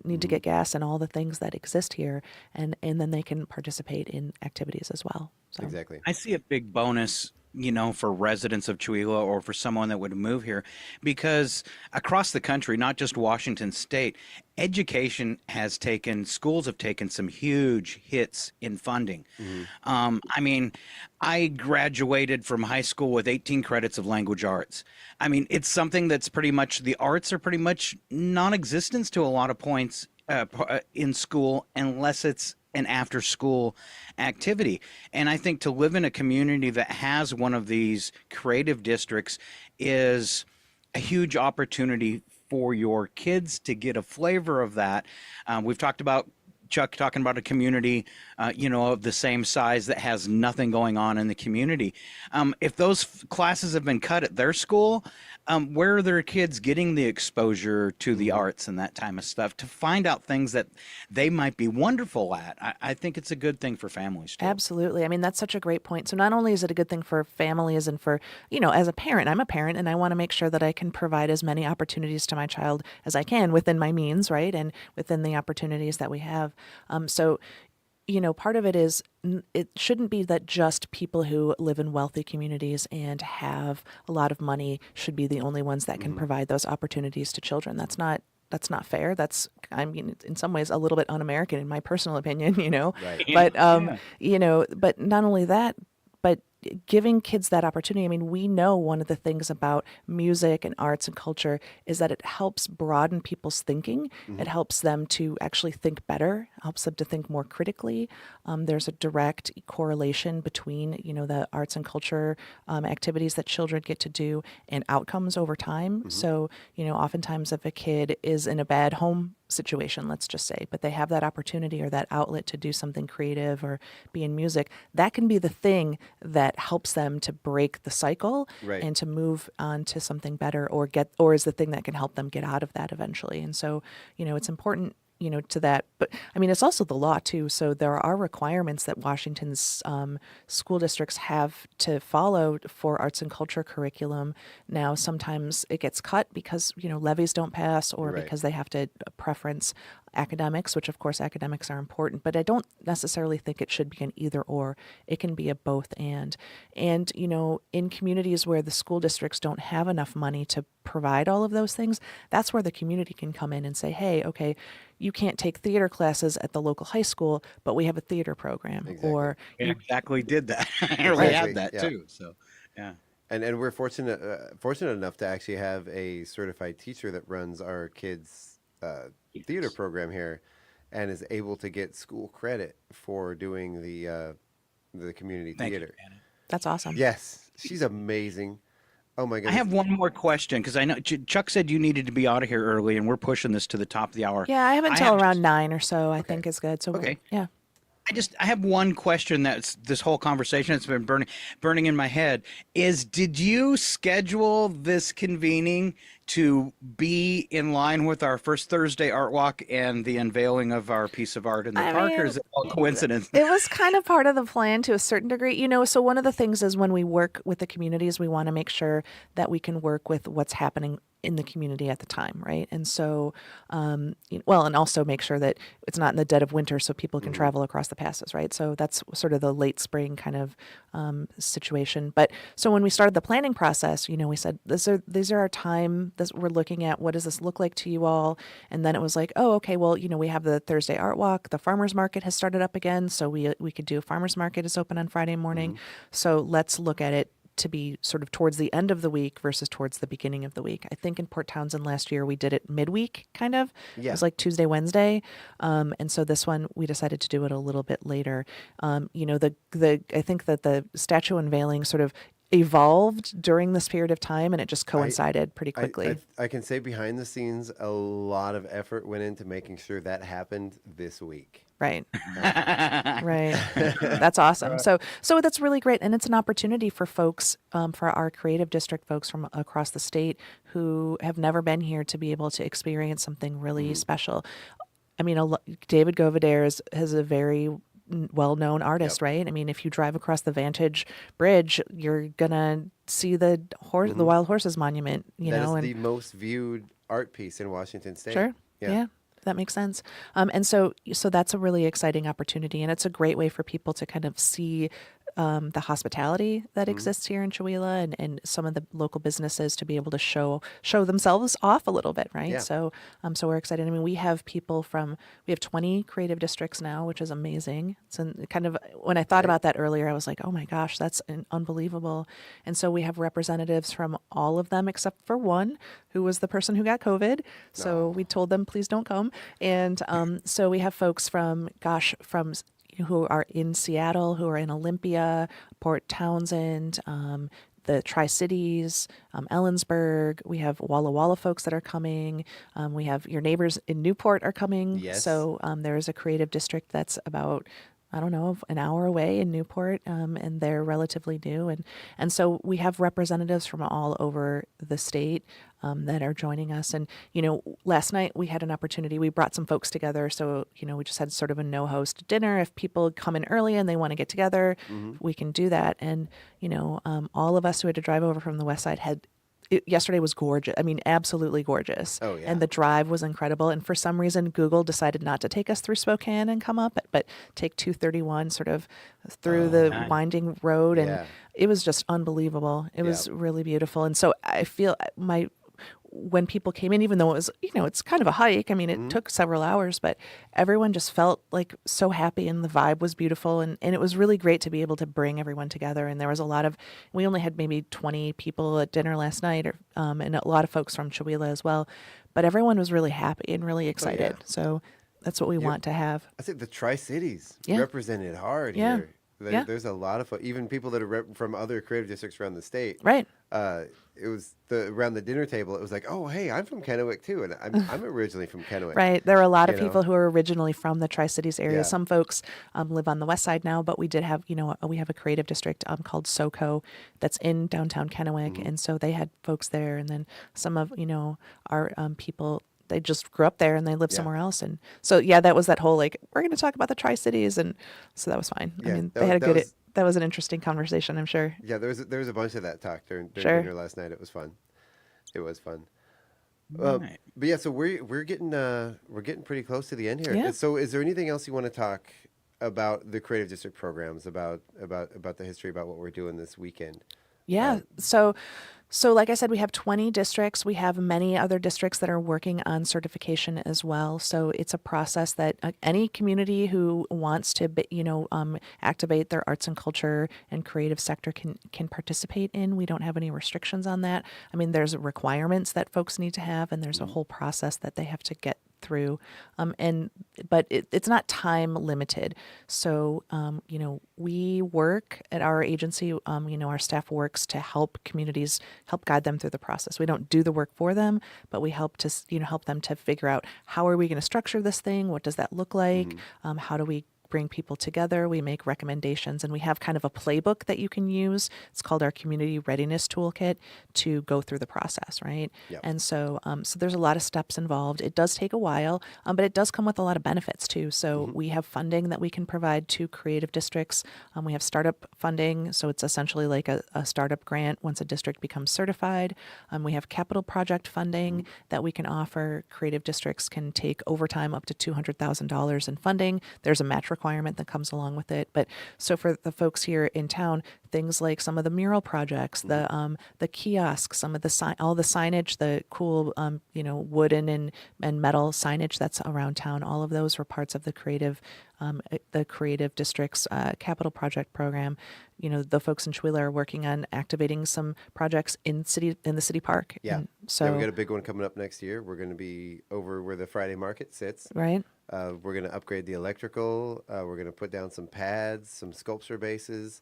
need to get gas and all the things that exist here. And then they can participate in activities as well. So. Exactly. I see a big bonus, for residents of Chewelah or for someone that would move here, because across the country, not just Washington State, schools have taken some huge hits in funding. I graduated from high school with 18 credits of language arts. It's something that's pretty much, the arts are pretty much non-existent to a lot of points in school unless it's an after-school activity. And I think to live in a community that has one of these creative districts is a huge opportunity for your kids to get a flavor of that. We've talked about Chuck talking about a community, of the same size that has nothing going on in the community. If those classes have been cut at their school, where are their kids getting the exposure to the arts and that type of stuff to find out things that they might be wonderful at? I think it's a good thing for families too. Absolutely. That's such a great point. So not only is it a good thing for families and for, as a parent, I'm a parent and I want to make sure that I can provide as many opportunities to my child as I can within my means, right? And within the opportunities that we have. So part of it is it shouldn't be that just people who live in wealthy communities and have a lot of money should be the only ones that can provide those opportunities to children. That's not fair. In some ways a little bit un-American in my personal opinion, Right. But but not only that, but giving kids that opportunity. I mean, we know one of the things about music and arts and culture is that it helps broaden people's thinking. It helps them to actually think better, helps them to think more critically. There's a direct correlation between, the arts and culture activities that children get to do and outcomes over time. So, oftentimes if a kid is in a bad home situation, let's just say, but they have that opportunity or that outlet to do something creative or be in music, that can be the thing that helps them to break the cycle and to move on to something better or is the thing that can help them get out of that eventually. And so, it's important to that. But I mean, it's also the law too. So there are requirements that Washington's school districts have to follow for arts and culture curriculum. Now, sometimes it gets cut because, levies don't pass or because they have to preference academics, which of course academics are important, but I don't necessarily think it should be an either or. It can be a both and. And, in communities where the school districts don't have enough money to provide all of those things, that's where the community can come in and say, hey, okay, you can't take theater classes at the local high school, but we have a theater program. Exactly. Or We exactly did that. We Exactly, had that yeah. too. So, yeah. And we're fortunate enough to actually have a certified teacher that runs our kids' theater program here, and is able to get school credit for doing the community theater. That's awesome. Yes, she's amazing. Oh my I goodness. have one more question because I know Chuck said you needed to be out of here early, and we're pushing this to the top of the hour. Yeah, I have until around 9 or so, I think is good. So yeah. I have one question that's this whole conversation that's been burning in my head is, did you schedule this convening to be in line with our first Thursday art walk and the unveiling of our piece of art in the park, or is it all coincidence? It was kind of part of the plan to a certain degree. So one of the things is when we work with the communities, we want to make sure that we can work with what's happening in the community at the time, right? And so, and also make sure that it's not in the dead of winter so people can travel across the passes, right? So that's sort of the late spring kind of situation. But so when we started the planning process, we said, these are our time. We're looking at what does this look like to you all? And then it was like, oh, okay, well, we have the Thursday art walk. The farmers market has started up again. So we could do a farmers market is open on Friday morning. So let's look at it to be sort of towards the end of the week versus towards the beginning of the week. I think in Port Townsend last year we did it midweek, kind of. Yeah. It was like Tuesday, Wednesday, and so this one we decided to do it a little bit later. I think that the statue unveiling sort of evolved during this period of time, and it just coincided pretty quickly. I can say behind the scenes, a lot of effort went into making sure that happened this week. Right. Right. That's awesome. So that's really great. And it's an opportunity for folks, for our creative district folks from across the state who have never been here to be able to experience something really special. I mean, David Govedare is a very well-known artist, right? I mean, if you drive across the Vantage Bridge, you're gonna see the Wild Horses Monument. That is the most viewed art piece in Washington State. Sure. Yeah. That makes sense. And so that's a really exciting opportunity, and it's a great way for people to kind of see the hospitality that exists here in Chewelah and some of the local businesses to be able to show themselves off a little bit, right? Yeah. So we're excited. I mean, we have 20 creative districts now, which is amazing. So kind of when I thought about that earlier, I was like, oh my gosh, that's unbelievable. And so we have representatives from all of them except for one, who was the person who got COVID. So we told them, please don't come. And so we have folks from who are in Seattle, who are in Olympia, Port Townsend, the Tri-Cities, Ellensburg. We have Walla Walla folks that are coming. We have your neighbors in Newport are coming. Yes. So there is a creative district that's about, I don't know, an hour away in Newport, and they're relatively new. And so we have representatives from all over the state that are joining us. And, last night we had an opportunity. We brought some folks together. So, we just had sort of a no-host dinner. If people come in early and they want to get together, we can do that. And, all of us who had to drive over from the west side had yesterday was gorgeous. I mean, absolutely gorgeous. Oh, yeah. And the drive was incredible. And for some reason, Google decided not to take us through Spokane and come up, but take 231 sort of through the nice. winding road. And Yeah. it was just unbelievable. It was really beautiful. And so I feel when people came in, even though it was, it's kind of a hike. I mean, it took several hours, but everyone just felt like so happy and the vibe was beautiful. And it was really great to be able to bring everyone together. And there was we only had maybe 20 people at dinner last night, and a lot of folks from Chewelah as well. But everyone was really happy and really excited. So that's what we want to have. I think the Tri-Cities represented hard here. There's a lot of even people that are from other creative districts around the state. Right. It was around the dinner table. It was like, oh, hey, I'm from Kennewick too, and I'm originally from Kennewick. Right. There are a lot of people who are originally from the Tri-Cities area. Yeah. Some folks live on the west side now, but we did have, we have a creative district called SoCo that's in downtown Kennewick, and so they had folks there, and then some of our people. They just grew up there and they live somewhere else. And so, that was that whole, we're going to talk about the Tri-Cities. And so that was fine. Yeah, I mean, they had that was an interesting conversation, I'm sure. Yeah, there was a bunch of that talk during dinner last night. It was fun. Right. But yeah, so we're getting pretty close to the end here. Yeah. So is there anything else you want to talk about the creative district programs, about the history, about what we're doing this weekend? Yeah. So like I said, we have 20 districts. We have many other districts that are working on certification as well. So it's a process that any community who wants to, activate their arts and culture and creative sector can participate in. We don't have any restrictions on that. I mean, there's requirements that folks need to have, and there's a whole process that they have to get through, but it's not time limited. So we work at our agency. Our staff works to help communities, help guide them through the process. We don't do the work for them, but we help them to figure out, how are we going to structure this thing? What does that look like? How do we bring people together? We make recommendations, and we have kind of a playbook that you can use. It's called our Community Readiness Toolkit to go through the process, right? Yep. And so there's a lot of steps involved. It does take a while, but it does come with a lot of benefits too. So we have funding that we can provide to creative districts. We have startup funding, so it's essentially like a startup grant once a district becomes certified. We have capital project funding that we can offer. Creative districts can take overtime up to $200,000 in funding. There's a match requirement that comes along with it. But so for the folks here in town, things like some of the mural projects, the kiosks, some of all the signage, the cool wooden and metal signage that's around town, all of those were parts of the creative district's capital project program. The folks in Chewelah are working on activating some projects in the city park. Yeah. And so we got a big one coming up next year. We're going to be over where the Friday market sits. Right. We're going to upgrade the electrical. We're going to put down some pads, some sculpture bases,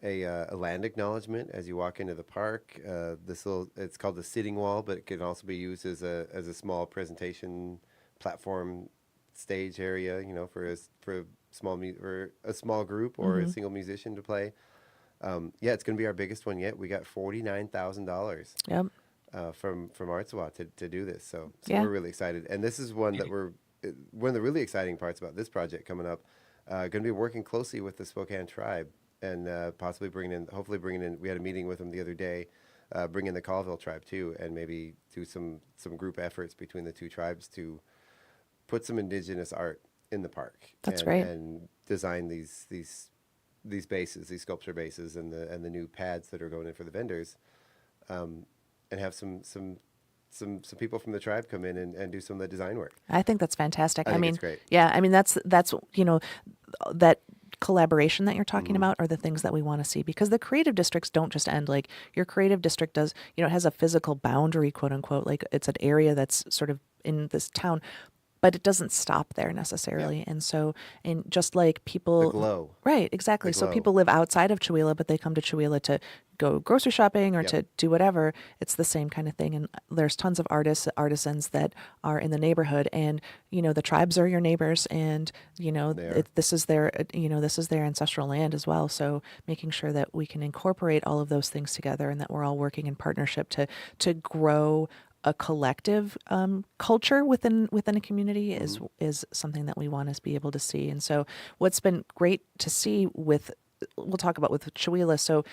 a land acknowledgement as you walk into the park. It's called the sitting wall, but it can also be used as a small presentation platform stage area, for a small group or a single musician to play. It's going to be our biggest one yet. We got $49,000. Yep. From Artswa to do this, so we're really excited. And this is one of the really exciting parts about this project coming up. Going to be working closely with the Spokane tribe and possibly bringing in. We had a meeting with them the other day, bring in the Colville tribe too, and maybe do some group efforts between the two tribes to put some indigenous art in the park. That's right. And design these bases, these sculpture bases, and the new pads that are going in for the vendors. And have some people from the tribe come in and do some of the design work. I think that's fantastic. I mean, it's great. Yeah, I mean that's that collaboration that you're talking about are the things that we want to see, because the creative districts don't just end like your creative district does. It has a physical boundary, quote unquote, like it's an area that's sort of in this town. But it doesn't stop there necessarily. And so, just like people... The glow. Right, exactly. So people live outside of Chewelah, but they come to Chewelah to go grocery shopping or to do whatever. It's the same kind of thing. And there's tons of artisans that are in the neighborhood. And, the tribes are your neighbors. And, this is their ancestral land as well. So making sure that we can incorporate all of those things together and that we're all working in partnership to grow a collective culture within a community is something that we want to be able to see. And so what's been great to see we'll talk about with Chewelah. So,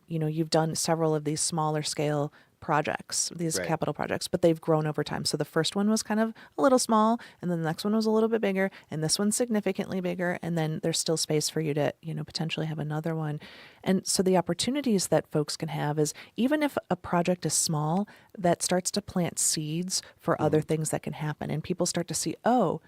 you've done several of these smaller scale projects, these Right. capital projects, but they've grown over time. So the first one was kind of a little small, and then the next one was a little bit bigger, and this one's significantly bigger, and then there's still space for you to, potentially have another one. And so the opportunities that folks can have is, even if a project is small, that starts to plant seeds for other things that can happen, and people start to see, oh,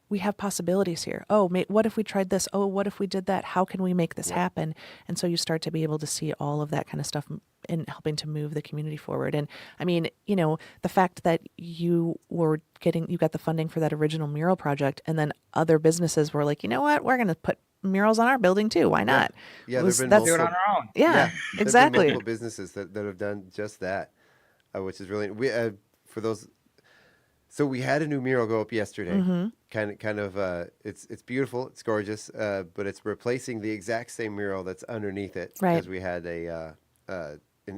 we have possibilities here. Oh, what if we tried this? Oh, what if we did that? How can we make this happen? And so you start to be able to see all of that kind of stuff in helping to move the community forward. And I mean, the fact that you got the funding for that original mural project, and then other businesses were like, you know what, we're going to put murals on our building too. Why not? Yeah, there've been multiple, do it on our own. Yeah, there've been exactly. multiple businesses that have done just that, which is really for those. So we had a new mural go up yesterday. Mm-hmm. Kind of. It's beautiful. It's gorgeous. But it's replacing the exact same mural that's underneath it, Right. because we had an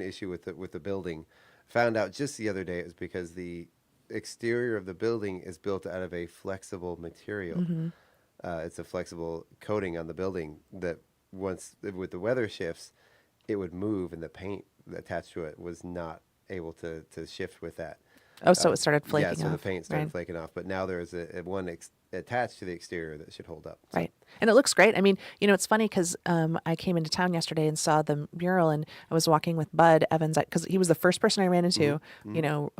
issue with the building. Found out just the other day it was because the exterior of the building is built out of a flexible material. Mm-hmm. It's a flexible coating on the building that once with the weather shifts, it would move, and the paint attached to it was not able to shift with that. Oh, so it started flaking off. Yeah, so off. the paint started Right. flaking off. But now there's one attached to the exterior that should hold up. So. Right. And it looks great. I mean, it's funny because I came into town yesterday and saw the mural, and I was walking with Bud Evans because he was the first person I ran into,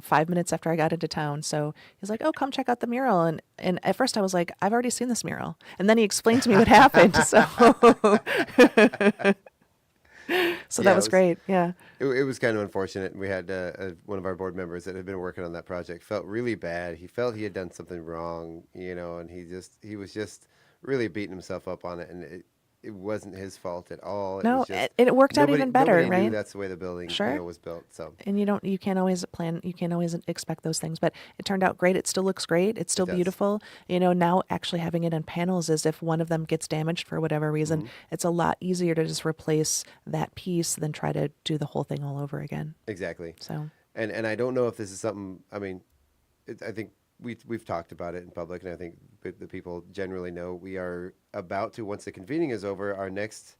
5 minutes after I got into town. So he's like, oh, come check out the mural. And at first I was like, I've already seen this mural. And then he explained to me what happened. So that was great. Yeah. It was kind of unfortunate. We had one of our board members that had been working on that project felt really bad. He felt he had done something wrong, and he was just really beating himself up on it, and it wasn't his fault at all. It No, was just, it worked out even better, nobody knew right? that's the way the building Sure. was built. So And you can't always expect those things, but it turned out great. It still looks great. It's still does. beautiful. Now actually having it in panels is if one of them gets damaged for whatever reason, it's a lot easier to just replace that piece than try to do the whole thing all over again. exactly. So And I don't know if this is something. I mean, I think we've talked about it in public, and I think the people generally know we are about to, once the convening is over, our next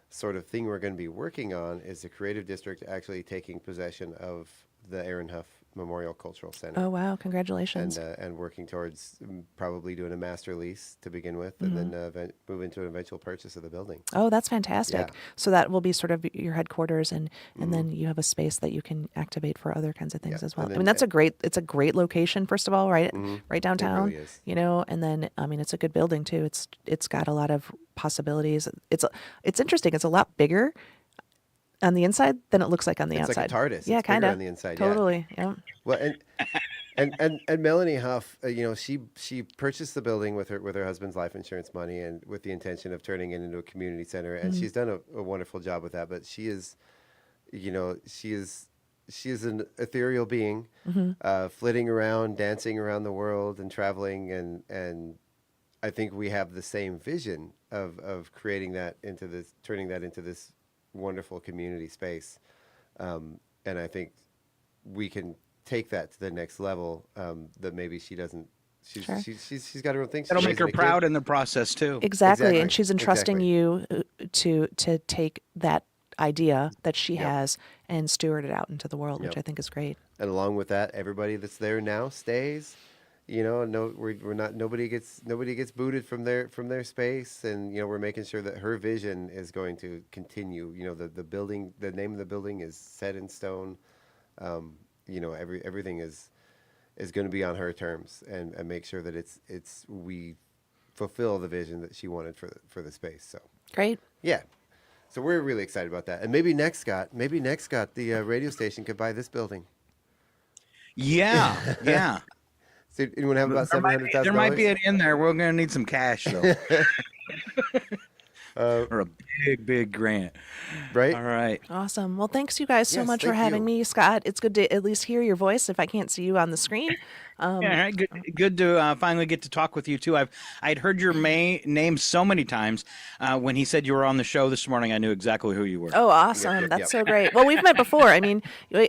sort of thing we're going to be working on is the Creative District actually taking possession of the Aaron Huff Memorial Cultural Center. Oh wow, congratulations. And working towards probably doing a master lease to begin with, and then move into an eventual purchase of the building. Oh, that's fantastic. Yeah. So that will be sort of your headquarters, and then you have a space that you can activate for other kinds of things Yeah, as well. and I mean, then- it's a great location, first of all, right downtown, It really is. and then, I mean, it's a good building too. It's got a lot of possibilities. It's interesting. It's a lot bigger on the inside than it looks like on the It's outside. like a TARDIS. Yeah, It's kind bigger of. on the inside. Totally. Yeah. Well, and Melanie Huff, she purchased the building with her husband's life insurance money, and with the intention of turning it into a community center. And she's done a wonderful job with that. But she is an ethereal being, flitting around, dancing around the world, and traveling. And I think we have the same vision of creating that turning that into this wonderful community space. And I think we can take that to the next level, that maybe she doesn't. She's got her own thing. It'll make her proud in the process too. Exactly. And she's entrusting you to take that idea that she has and steward it out into the world, which I think is great. And along with that, everybody that's there now stays. We're not. Nobody gets booted from their space, and we're making sure that her vision is going to continue. The building, the name of the building is set in stone. Everything is going to be on her terms, and make sure that we fulfill the vision that she wanted for the space. So Great. Yeah. So we're really excited about that. And maybe next, Scott, the radio station could buy this building. Yeah, yeah. So anyone have about $700,000? There might be it in there. We're going to need some cash, though. Or a big grant. Right? All right. Awesome. Well, thanks you guys so Yes, much for thank having you. me, Scott. It's good to at least hear your voice if I can't see you on the screen. Yeah, all right. Good to finally get to talk with you too. I'd heard your name so many times. When he said you were on the show this morning, I knew exactly who you were. Oh, awesome. That's so great. Well, we've met before. I mean,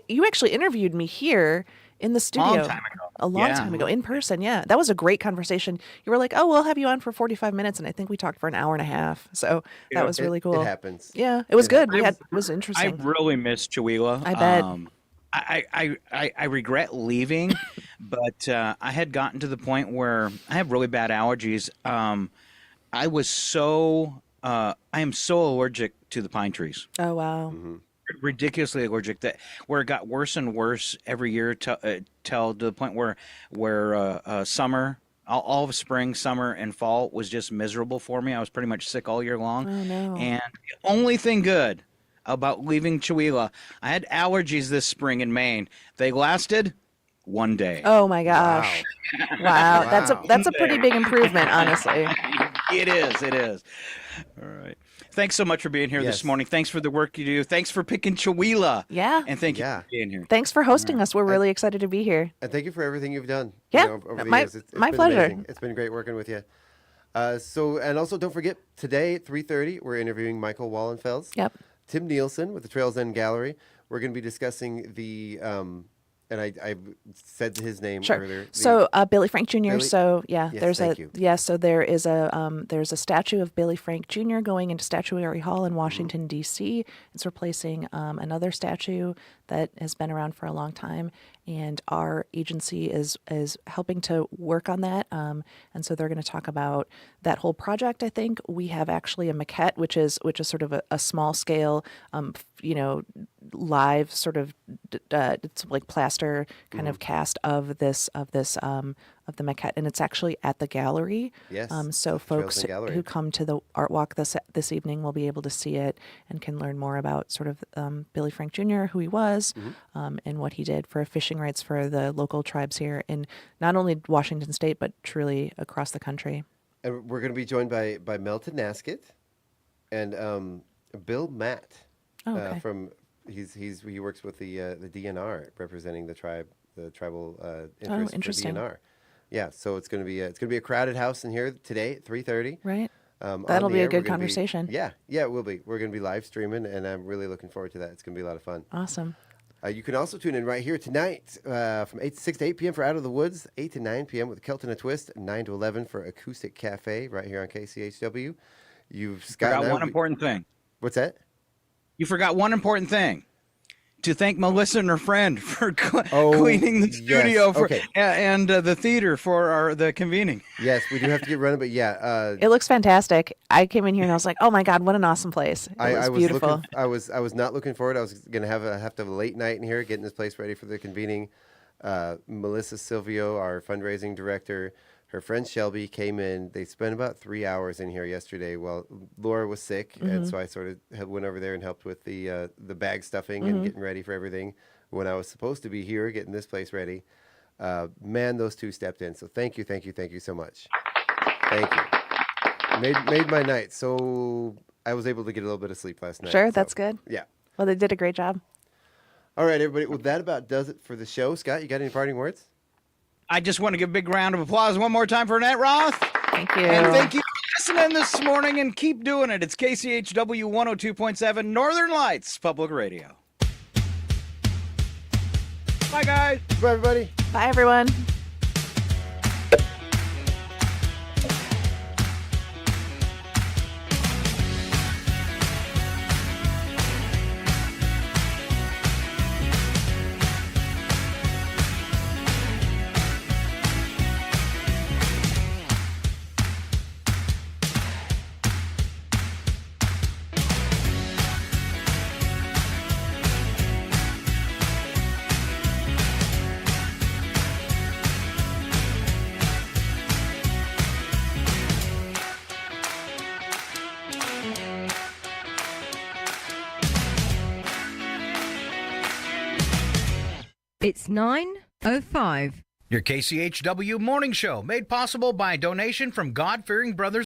you actually interviewed me here in the studio. Long time ago. A long time ago, in person. Yeah. That was a great conversation. You were like, oh, we'll have you on for 45 minutes. And I think we talked for an hour and a half. So that was really cool. It happens. Yeah. It was good. It was interesting. I really miss Chihuahua. I bet. I regret leaving, but I had gotten to the point where I have really bad allergies. I am so allergic to the pine trees. Oh, wow. Ridiculously allergic, that where it got worse and worse every year till to the point where summer, all of spring, summer, and fall was just miserable for me. I was pretty much sick all year long. Oh, no. And the only thing good about leaving Chewelah, I had allergies this spring in Maine. They lasted one day. Oh my gosh. Wow. That's a pretty big improvement, honestly. It is. All right. Thanks so much for being here this morning. Thanks for the work you do. Thanks for picking Chewelah. Yeah. And thank you for being here. Thanks for hosting us. We're really excited to be here. And thank you for everything you've done. Yeah, Over the my years. It's my been pleasure. amazing. It's been great working with you. And also don't forget, today at 3:30, we're interviewing Michael Wallenfels. Yep. Tim Nielsen with the Trails End Gallery. We're going to be discussing the, and I said his name earlier. So Billy Frank Jr. Billy? So yeah, Yes, there's thank you. So there is there's a statue of Billy Frank Jr. going into Statuary Hall in Washington D.C. It's replacing another statue that has been around for a long time, and our agency is helping to work on that. And so they're going to talk about that whole project. I think we have actually a maquette, which is sort of a small scale, live sort of it's like plaster kind of cast of the maquette, and it's actually at the gallery. Yes, So folks End Gallery. who come to the art walk this evening will be able to see it and can learn more about sort of Billy Frank Jr., who he was, and what he did for fishing rights for the local tribes here in not only Washington State but truly across the country. And we're going to be joined by Melton Naskett and Bill Matt Oh, okay. from he works with the DNR representing the tribal interest for interesting. DNR. Yeah, so it's going to be a crowded house in here today at 3:30. Right. On That'll the be a air. good We're gonna conversation. Yeah, it will be. We're going to be live streaming, and I'm really looking forward to that. It's going to be a lot of fun. Awesome. You can also tune in right here tonight from 6 to 8 p.m. for Out of the Woods, 8 to 9 p.m. with Kelton a Twist, 9 to 11 for Acoustic Cafe right here on KCHW. Forgot one important thing. What's that? You forgot one important thing. To thank Melissa and her friend for cleaning the studio and the theater for the convening. Yes, we do have to get running, but yeah. It looks fantastic. I came in here and I was like, oh my God, what an awesome place. It was beautiful. I was not looking forward. I was going to have to have a late night in here, getting this place ready for the convening. Melissa Silvio, our fundraising director, her friend Shelby came in. They spent about 3 hours in here yesterday while Laura was sick, and so I sort of went over there and helped with the bag stuffing and getting ready for everything when I was supposed to be here, getting this place ready. Man, those two stepped in. So thank you so much. Thank you. Made my night. So I was able to get a little bit of sleep last night. Sure, that's good. Yeah. Well, they did a great job. All right, everybody. Well, that about does it for the show. Scott, you got any parting words? I just want to give a big round of applause one more time for Annette Roth. Thank you. And thank you for listening this morning, and keep doing it. It's KCHW 102.7 Northern Lights Public Radio. Bye, guys. Bye, everybody. Bye, everyone. It's 9:05. Your KCHW morning show, made possible by a donation from God-fearing brothers